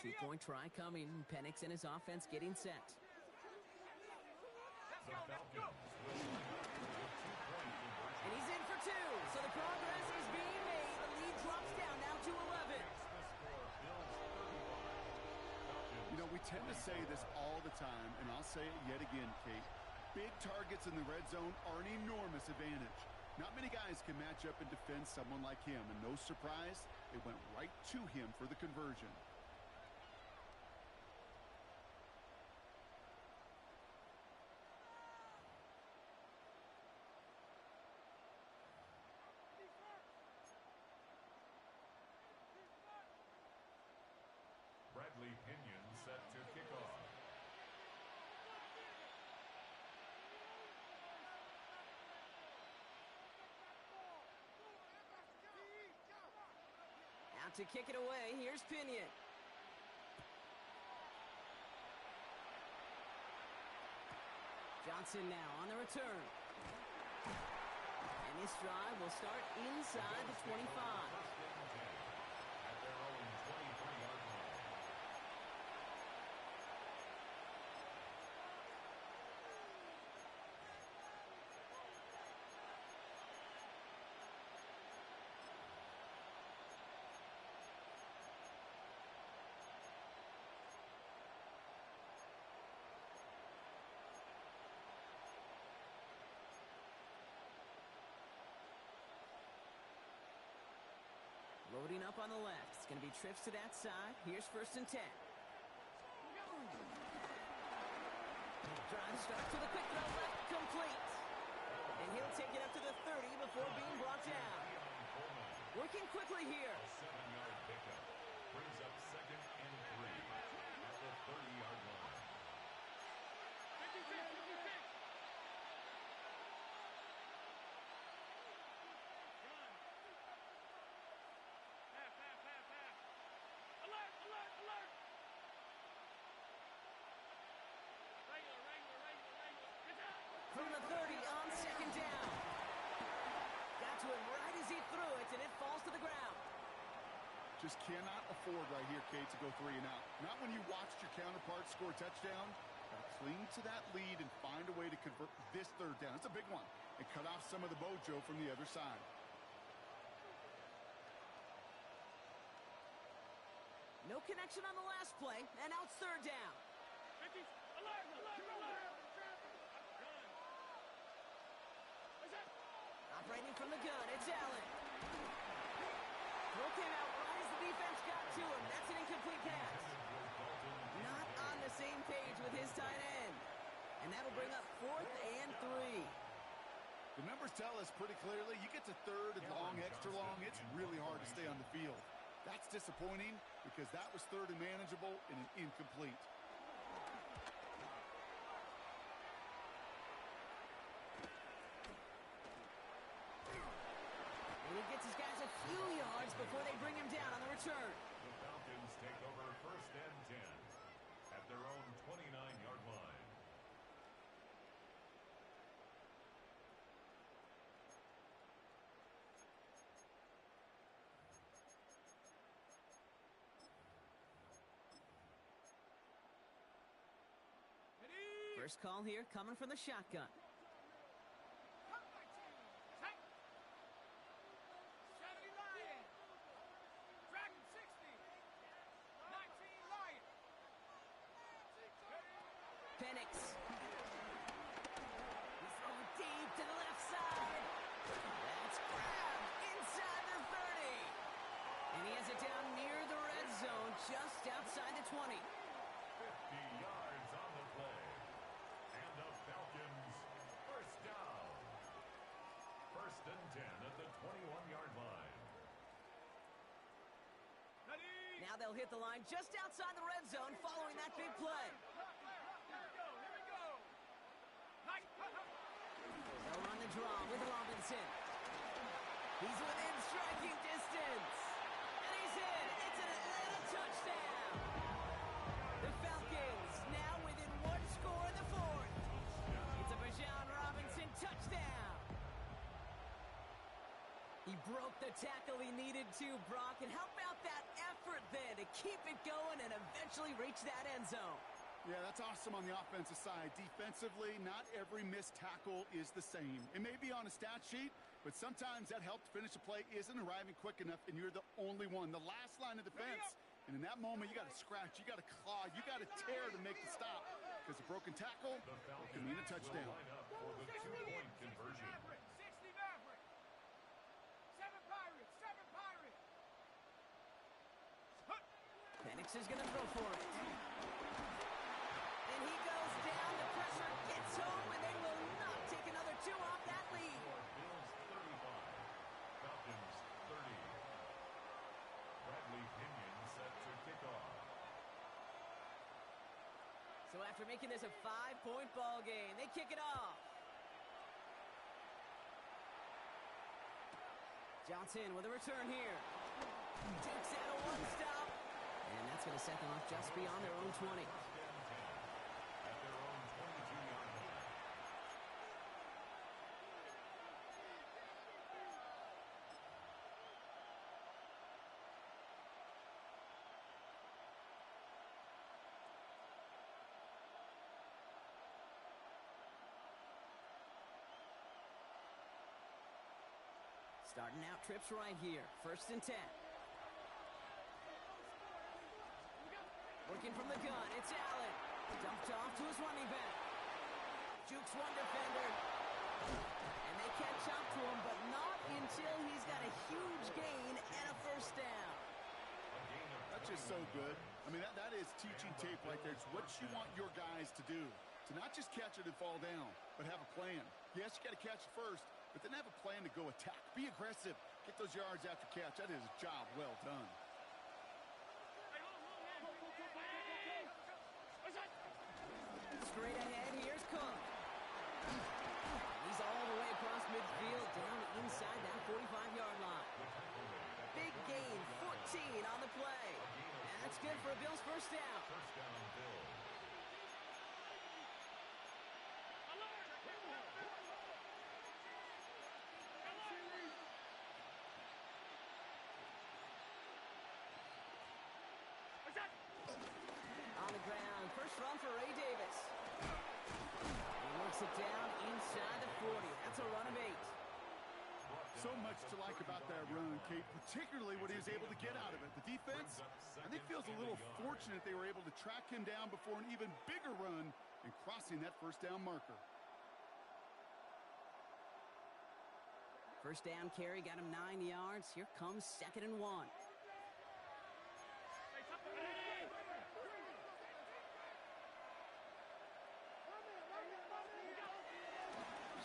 Two-point try coming. Penix and his offense getting set. Let's go. And he's in for 2. So the progress is being made. The lead drops down now to 11. You know, we tend to say this all the time, and I'll say it yet again, Kate. Big targets in the red zone are an enormous advantage. Not many guys can match up and defend someone like him, and no surprise, they went right to him for the conversion. Bradley Pinion set to kick off. Out to kick it away. Here's Pinion. Johnson now on the return. And this drive will start inside the 25. At their own 23-yard line. Loading up on the left. It's going to be trips to that side. Here's 1st and 10. Drive starts with a quick throw left, complete. And he'll take it up to the 30 before being brought down. Working quickly here. A 7-yard pickup brings up 2nd and 3 at the 30-yard line. 56. Alert! Regular. Get down! From the 30 on 2nd down. Got to him right as he threw it, and it falls to the ground. Just cannot afford right here, Kate, to go 3 and out. Not when you watched your counterpart score a touchdown. But cling to that lead and find a way to convert this 3rd down. It's a big one. And cut off some of the mojo from the other side. No connection on the last play, and now it's 3rd down. 50. Alert! Operating from the gun, it's Allen. Throw came out right as the defense got to him. That's an incomplete pass. Not on the same page with his tight end. And that'll bring up 4th and 3. The numbers tell us pretty clearly, you get to 3rd and long, extra long, it's really hard to stay on the field. That's disappointing because that was 3rd and manageable and an incomplete. And he gets his guys a few yards before they bring him down on the return. The Falcons take over 1st and 10 at their own 29-yard line. First call here coming from the shotgun. Penix. He's throwing deep to the left side. That's grabbed inside the 30. And he has it down near the red zone, just outside the 20. 50 yards on the play. And the Falcons, 1st down. 1st and 10 at the 21-yard line. Now they'll hit the line just outside the red zone following that big play. They'll run the draw with Robinson. He's within striking distance. And he's in. It's an Atlanta touchdown. The Falcons now within 1 score in the 4th. It's a Bijan Robinson touchdown. He broke the tackle he needed to, Brock. And how about that effort then to keep it going and eventually reach that end zone? Yeah, that's awesome on the offensive side. Defensively, not every missed tackle is the same. It may be on a stat sheet, but sometimes that help to finish a play isn't arriving quick enough, and you're the only one. The last line of defense. And in that moment, you got to scratch, you got to claw, you got to tear to make the stop. Because a broken tackle can mean a touchdown. Will line up for the 2-point conversion. 60 Mavericks. 7 Pirates. Penix is going to throw for it. And he goes down. The pressure gets home, and they will not take another 2 off that lead. Bills 35, Falcons 30. Bradley Pinion set to kick off. So after making this a 5-point ball game, they kick it off. Johnson with a return here. Takes out a 1-stop. And that's going to set them off just beyond their own 20. At their own 22-yard line. Starting out trips right here. 1st and 10. Working from the gun, it's Allen. Dumped off to his running back. Jukes one defender. And they catch up to him, but not until he's got a huge gain and a 1st down. That's just so good. I mean, that is teaching tape right there. It's what you want your guys to do. To not just catch it and fall down, but have a plan. Yes, you got to catch it first, but then have a plan to go attack. Be aggressive. Get those yards after catch. That is a job well done. Straight ahead, here's Cook. He's all the way across midfield, down inside that 45-yard line. Big gain, 14 on the play. And that's good for a Bills 1st down. First down, Bills. On the ground, 1st run for Ray Davis. He works it down inside the 40. That's a run of 8. So much to like about that run, Kate, particularly what he was able to get out of it. The defense, I think, feels a little fortunate they were able to track him down before an even bigger run and crossing that 1st down marker. 1st down carry got him 9 yards. Here comes 2nd and 1.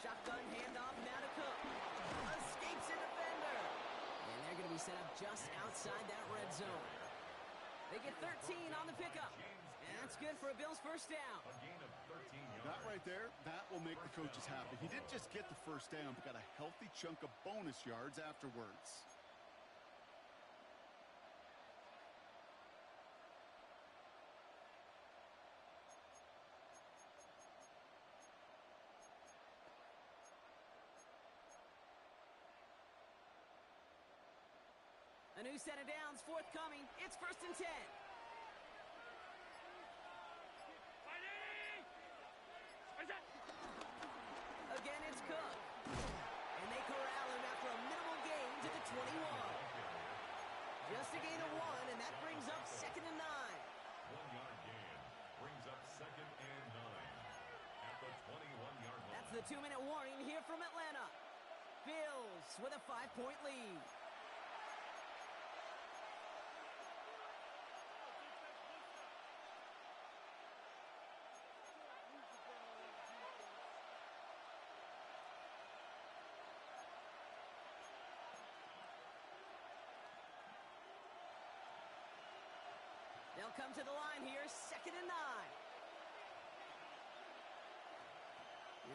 Shotgun handoff now to Cook. Escapes a defender. And they're going to be set up just outside that red zone. They get 13 on the pickup. And that's good for a Bills 1st down. A gain of 13 yards. That right there, that will make the coaches happy. He didn't just get the 1st down, but got a healthy chunk of bonus yards afterwards. A new set of downs forthcoming. It's 1st and 10. Again, it's Cook. And they corral him after a minimal gain to the 21. Just a gain of 1, and that brings up 2nd and 9. 1-yard gain brings up 2nd and 9 at the 21-yard line. That's the 2-minute warning here from Atlanta. Bills with a 5-point lead. They'll come to the line here, 2nd and 9.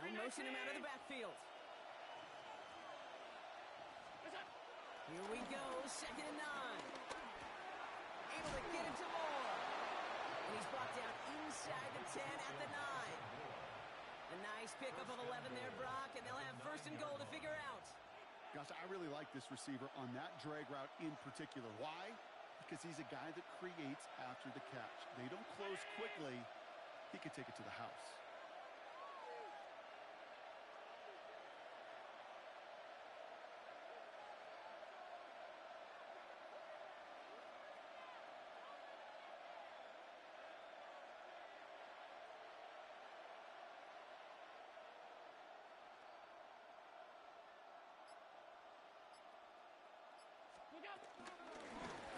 They'll motion him out of the backfield. Here we go, 2nd and 9. Able to get it to Moore. And he's brought down inside the 10 at the 9. A nice pickup of 11 there, Brock, and they'll have 1st and goal to figure out. Gosh, I really like this receiver on that drag route in particular. Why? Because he's a guy that creates after the catch. They don't close quickly. He could take it to the house.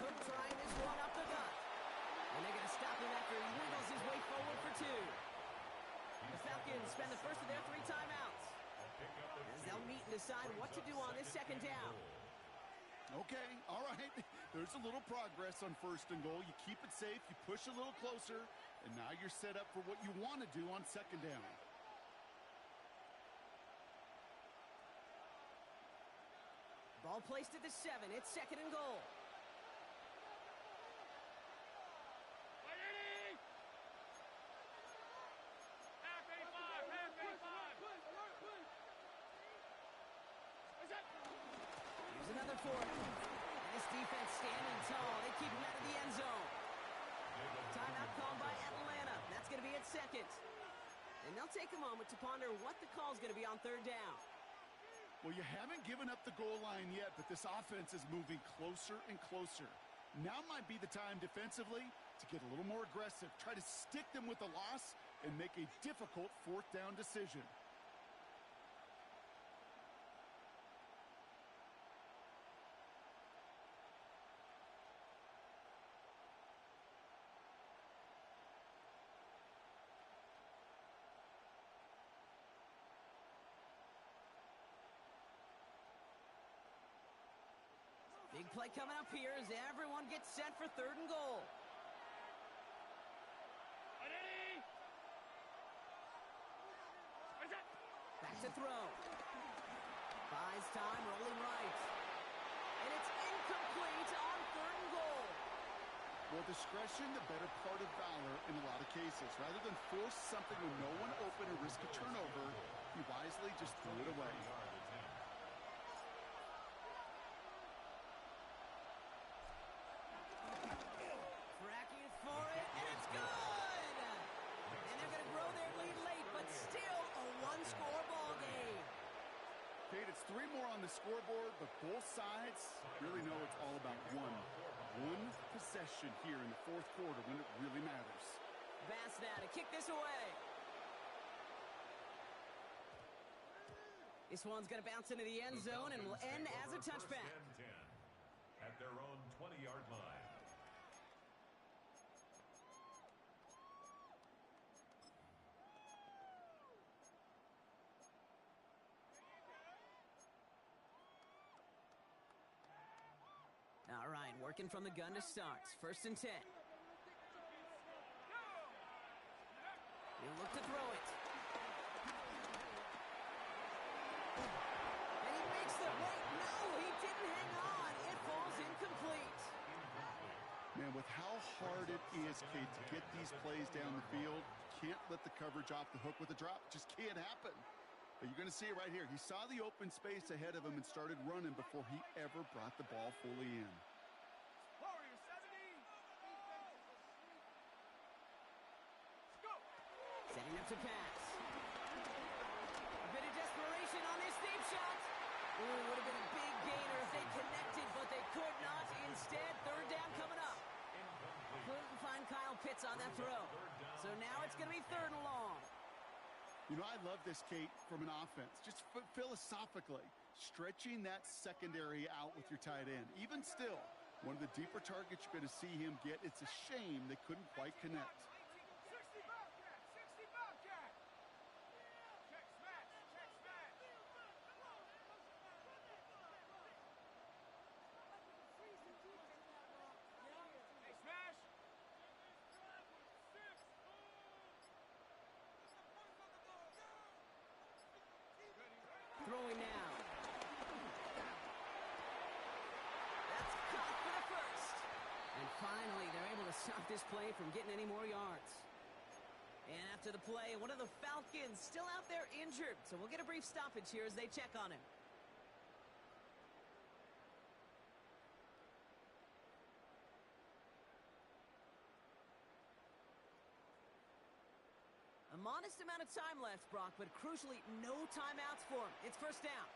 Cook trying this one up the gut. And they're going to stop him after he wiggles his way forward for 2. The Falcons spend the first of their 3 timeouts, as they'll meet and decide what to do on this 2nd down. Okay, all right. There's a little progress on 1st and goal. You keep it safe, you push a little closer, and now you're set up for what you want to do on 2nd down. Ball placed at the 7. It's 2nd and goal. Here's another 4. This defense standing tall. They keep him out of the end zone. Timeout called by Atlanta. That's going to be at 2nd. And they'll take a moment to ponder what the call is going to be on 3rd down. Well, you haven't given up the goal line yet, but this offense is moving closer and closer. Now might be the time defensively to get a little more aggressive, try to stick them with the loss, and make a difficult fourth down decision. Big play coming up here as everyone gets set for 3rd and goal. Back to throw. Buys time, rolling right. And it's incomplete on 3rd and goal. Well, discretion, the better part of valor in a lot of cases. Rather than force something with no one open or risk a turnover, he wisely just threw it away. Tracking for it, and it's good! And they're going to grow their lead late, but still a one-score ball game. Kate, it's 3 more on the scoreboard, but both sides really know it's all about one possession here in the 4th quarter when it really matters. Bass now to kick this away. This one's going to bounce into the end zone and will end as a touchback. At their own 20-yard line. All right, working from the gun to start. 1st and 10. He'll look to throw it. And he makes the wait. No, he didn't hang on. It falls incomplete. Man, with how hard it is, Kate, to get these plays down the field, can't let the coverage off the hook with a drop. Just can't happen. But you're going to see it right here. He saw the open space ahead of him and started running before he ever brought the ball fully in. Warrior 70. Go. Setting up to pass. A bit of desperation on this deep shot. Ooh, would have been a big gainer if they connected, but they could not. Instead, 3rd down coming up. Couldn't find Kyle Pitts on that throw. So now it's going to be 3rd and long. You know, I love this, Kate, from an offense. Just philosophically, stretching that secondary out with your tight end. Even still, one of the deeper targets you're going to see him get. It's a shame they couldn't quite connect. 60 Bobcat. 60 Bobcat. Check smash. Check smash. Hey, smash. Throwing now. That's caught for the 1st. And finally, they're able to stop this play from getting any more yards. And after the play, one of the Falcons still out there injured. So we'll get a brief stoppage here as they check on him. A modest amount of time left, Brock, but crucially, no timeouts for him. It's 1st down.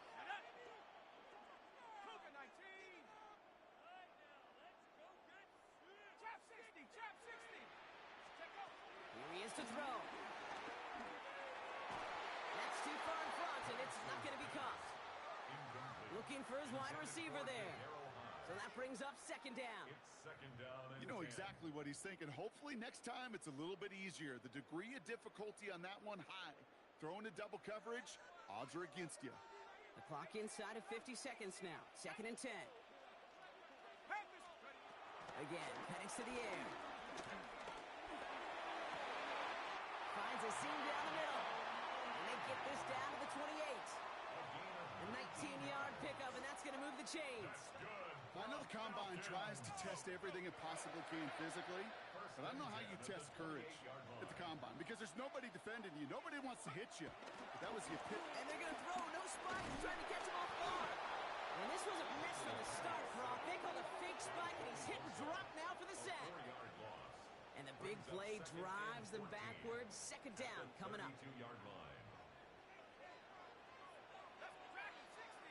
Cougar 19. Trap 60. Trap 60. Check out. Here he is to throw. That's too far in front, and it's not going to be caught. Looking for his wide receiver there. So that brings up 2nd down. It's 2nd down and You know 10. exactly what he's thinking. Hopefully next time it's a little bit easier. The degree of difficulty on that one high. Throwing to double coverage, odds are against you. The clock inside of 50 seconds now. 2nd and 10. Again, Penix to the air. Finds a seam down the middle. And they get this down to the 28. A 19-yard pickup, and that's going to move the chains. I know the Combine tries to test everything it possibly can physically, but I don't know how you test courage at the Combine because there's nobody defending you. Nobody wants to hit you. But that was the epitome. And they're going to throw. No spike. Trying to catch him off guard. And this was a miss from the start, Brock. They called a fake spike, and he's hit and dropped now for the sack. And the big play drives them backwards. 2nd down coming up. 32-yard line. Track 60.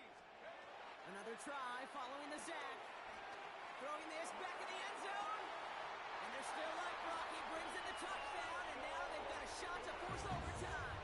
Another try following the sack. Throwing this back in the end zone. And they're still up. Rocky brings in the touchdown, and now they've got a shot to force overtime.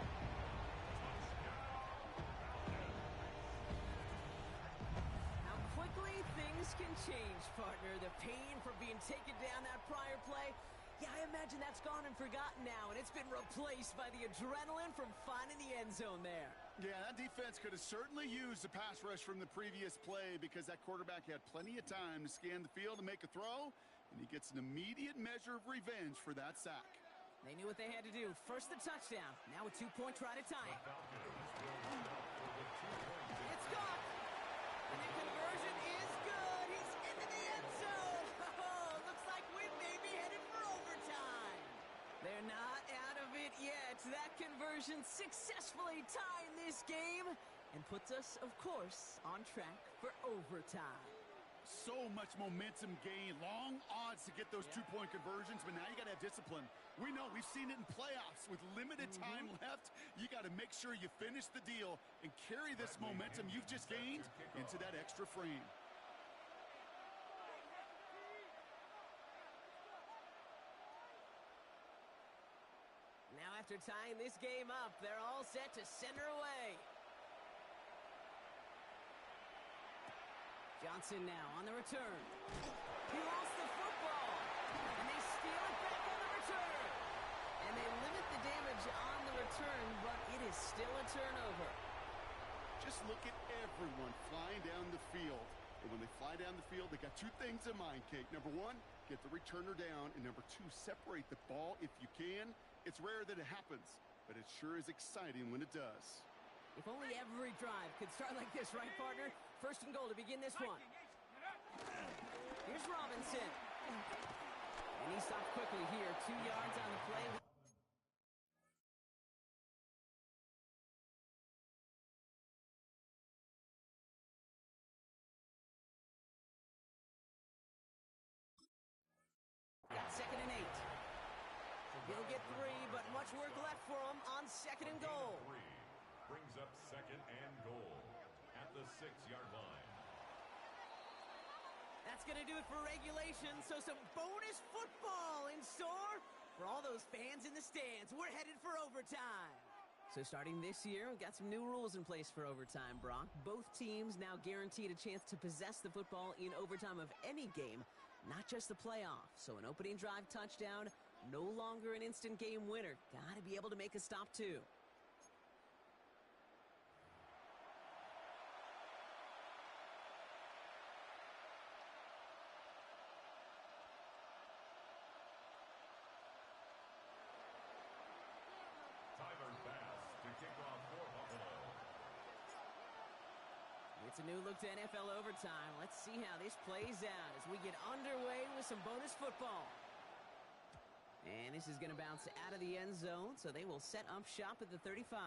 How quickly things can change, partner. The pain from being taken down that prior play, yeah, I imagine that's gone and forgotten now, and it's been replaced by the adrenaline from finding the end zone there. Yeah, that defense could have certainly used a pass rush from the previous play because that quarterback had plenty of time to scan the field and make a throw, and he gets an immediate measure of revenge for that sack. They knew what they had to do. First the touchdown. Now a two-point try to tie it. It's gone. And the conversion is good. He's into the end zone. Oh, looks like we may be headed for overtime. They're not out of it yet. That conversion successfully tying this game and puts us, of course, on track for overtime. So much momentum gain, long odds to get those two-point conversions, but now you got to have discipline. We know, we've seen it in playoffs with limited time left. You got to make sure you finish the deal and carry this momentum you've just gained into that extra frame. Now after tying this game up, they're all set to send her away. Johnson now on the return. He lost the football, and they steal it back on the return. And they limit the damage on the return, but it is still a turnover. Just look at everyone flying down the field. And when they fly down the field, they got two things in mind, Kate. Number one, get the returner down. And number two, separate the ball if you can. It's rare that it happens, but it sure is exciting when it does. If only every drive could start like this, right, partner? First and goal to begin this one. Here's Robinson. And he stops quickly here. 2 yards on the play. Got 2nd and 8. He'll get 3, but much work left for him on 2nd and goal. Brings up 2nd and goal at the 6-yard line. That's going to do it for regulation, so some bonus football in store for all those fans in the stands. We're headed for overtime. So starting this year, we've got some new rules in place for overtime, Brock. Both teams now guaranteed a chance to possess the football in overtime of any game, not just the playoff. So an opening drive touchdown, no longer an instant game winner. Got to be able to make a stop, too. It's a new look to NFL overtime. Let's see how this plays out as we get underway with some bonus football. And this is going to bounce out of the end zone, so they will set up shop at the 35.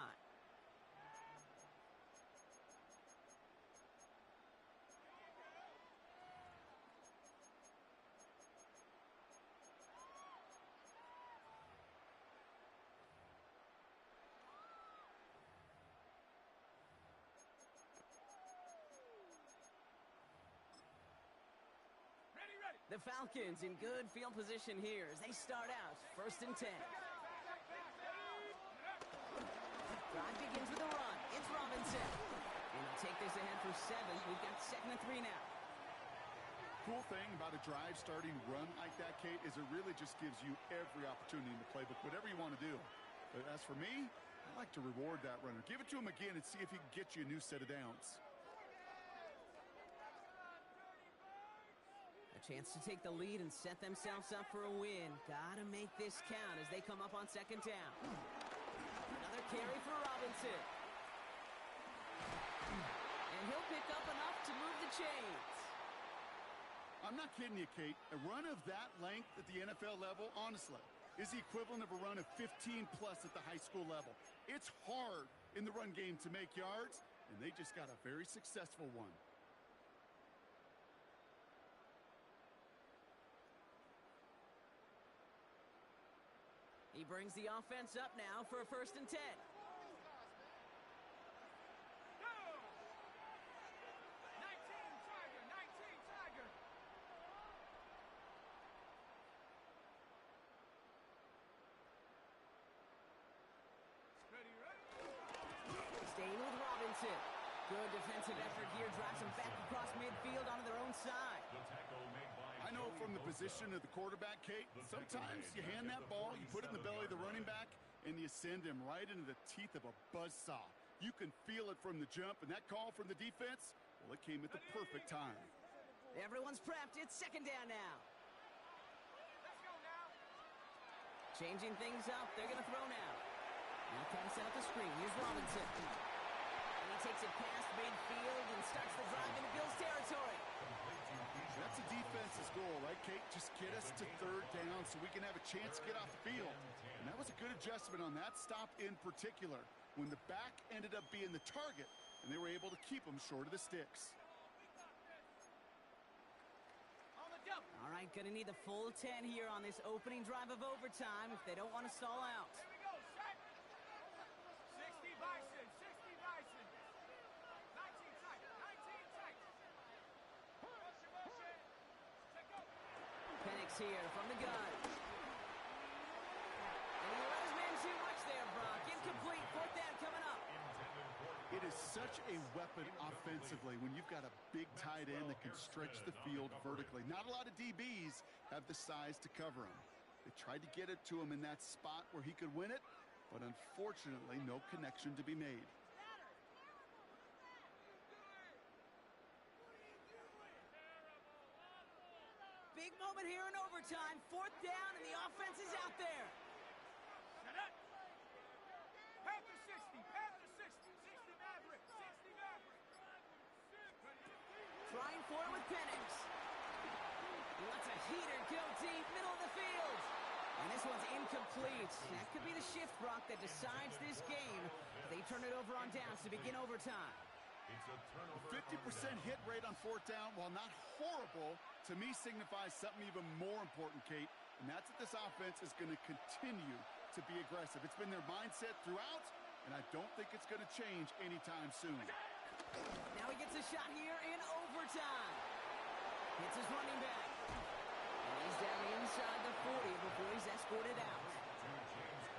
The Falcons in good field position here as they start out 1st and 10. Drive begins with a run. It's Robinson. And he'll take this ahead for 7. We've got 2nd and 3 now. Cool thing about a drive starting run like that, Kate, is it really just gives you every opportunity in the playbook, whatever you want to do. But as for me, I like to reward that runner. Give it to him again and see if he can get you a new set of downs. Chance to take the lead and set themselves up for a win. Gotta make this count as they come up on 2nd down. Another carry for Robinson. And he'll pick up enough to move the chains. I'm not kidding you, Kate. A run of that length at the NFL level, honestly, is the equivalent of a run of 15-plus at the high school level. It's hard in the run game to make yards, and they just got a very successful one. He brings the offense up now for a 1st and 10. gets it. Good defensive effort here. Drives them back across midfield onto their own side. The tackle made by I know from the position of the quarterback, Kate, sometimes you hand that ball, you put it in the belly of the running back, and you send him right into the teeth of a buzzsaw. You can feel it from the jump, and that call from the defense, well, it came at the perfect time. Everyone's prepped. It's second down now. Let's go now. Changing things up. They're going to throw now. He'll try to set up the screen. Here's Robinson. And he takes it past midfield and starts the drive into Bill's territory. That's a defense's goal, right, Kate? Just get us to third down so we can have a chance to get off the field. And that was a good adjustment on that stop in particular, when the back ended up being the target, and they were able to keep him short of the sticks. On the double. All right, going to need the full 10 here on this opening drive of overtime if they don't want to stall out. Here we go, set. 60 Bison, 60 Bison. 19 tight, 19 tight. Motion. Take go. Penix here from the gun. And he let his man too much there, Brock. Incomplete. Fourth down coming up. It is such a weapon offensively when you've got a big tight end that can stretch the field vertically. Not a lot of DBs have the size to cover him. They tried to get it to him in that spot where he could win it, but unfortunately, no connection to be made. Big moment here in overtime. Fourth down, and the offense is out there. Set up. Panther 60, Panther 60. 60 Maverick, 60 Maverick. Trying for it with Penix. He lets a heater go deep, middle of the field. And this one's incomplete. That could be the shift, Brock, that decides this game. They turn it over on downs to begin overtime. It's a turnover. 50% hit rate on fourth down, while not horrible, to me signifies something even more important, Kate, and that's that this offense is going to continue to be aggressive. It's been their mindset throughout, and I don't think it's going to change anytime soon. Now he gets a shot here in overtime. Hits his running back. And he's down inside the 40 before he's escorted out.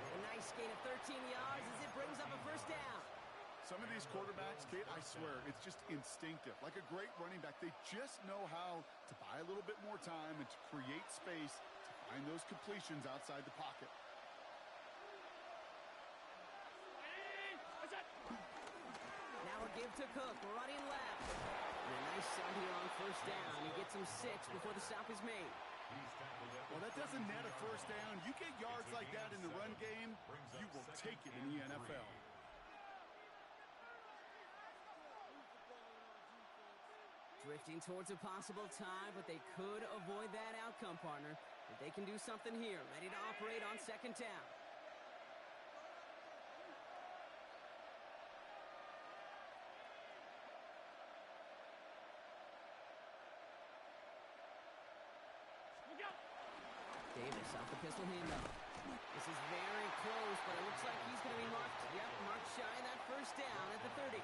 A nice gain of 13 yards as it brings up a first down. Some of these quarterbacks, Kate, I swear, it's just instinctive. Like a great running back, they just know how to buy a little bit more time and to create space to find those completions outside the pocket. Now a give to Cook, running left. And a nice start here on first down. He gets him 6 before the stop is made. Well, that doesn't net a first down. You get yards like that in the run game, you will take it in the NFL. Drifting towards a possible tie, but they could avoid that outcome, partner. If they can do something here, ready to operate on second down. Davis off the pistol handoff. This is very close, but it looks like he's going to be marked. Yep, marked shy of that first down at the 30.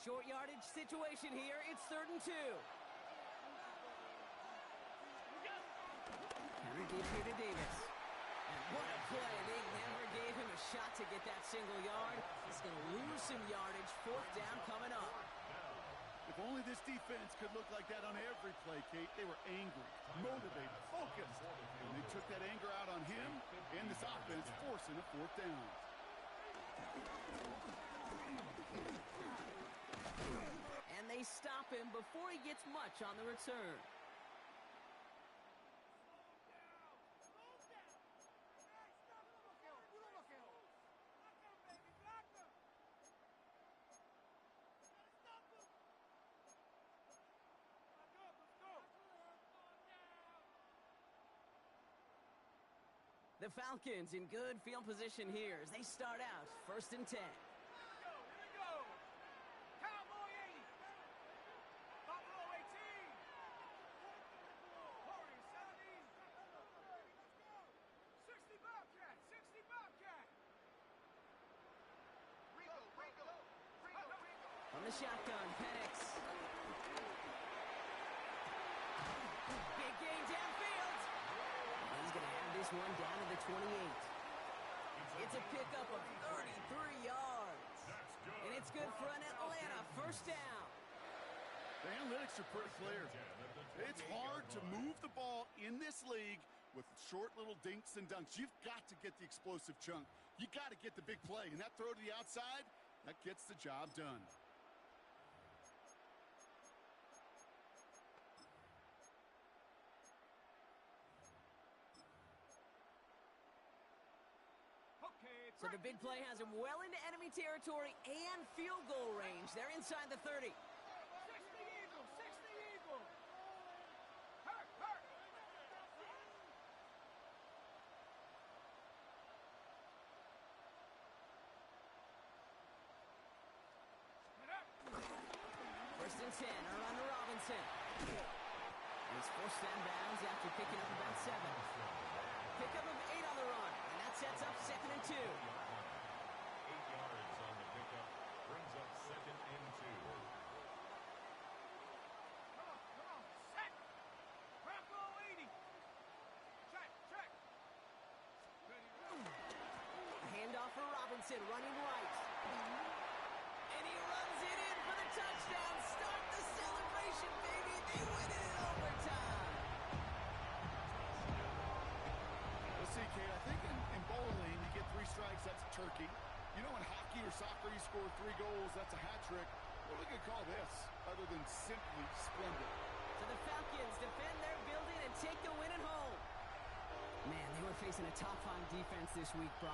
Short yardage situation here. It's 3rd and 2. Counter deep here to Davis. And what a play. They never gave him a shot to get that single yard. He's going to lose some yardage. 4th down coming up. If only this defense could look like that on every play, Kate. They were angry, motivated, focused. And they took that anger out on him and this offense, forcing a 4th down. And they stop him before he gets much on the return. The Falcons in good field position here as they start out 1st and 10. Here we go. Cowboy 80. Buffalo 18. Warriors 70. 60 Bobcat. 60 Bobcat. Rico. From From the shotgun, Penix. Big gain downfield. He's going to have this one down to the 28. It's a pickup of 33 yards. And it's good for an Atlanta first down. The analytics are pretty clear. It's hard to move the ball in this league with short little dinks and dunks. You've got to get the explosive chunk. You got to get the big play. And that throw to the outside, that gets the job done. So the big play has him well into enemy territory and field goal range. They're inside the 30. 60 Eagles! 60 Eagles! Hurt! Hurt! Get up! First and 10, around to Robinson. He's forced down bounds after picking up about 7. Pickup of 8 on the run, and that sets up 2nd and 2. 8 yards on the pickup, brings up 2nd and 2. Come on! Set! Bronco 80! Check! A handoff for Robinson, running right. And he runs it in for the touchdown. Start the celebration, baby. They win it in overtime. Well, see, Kate, I think in bowling, you get 3 strikes, that's a turkey. You know, in hockey or soccer, you score 3 goals, that's a hat trick. What we could call this, other than simply splendid? So the Falcons defend their building and take the win at home. Man, they were facing a top 5 defense this week, Brock.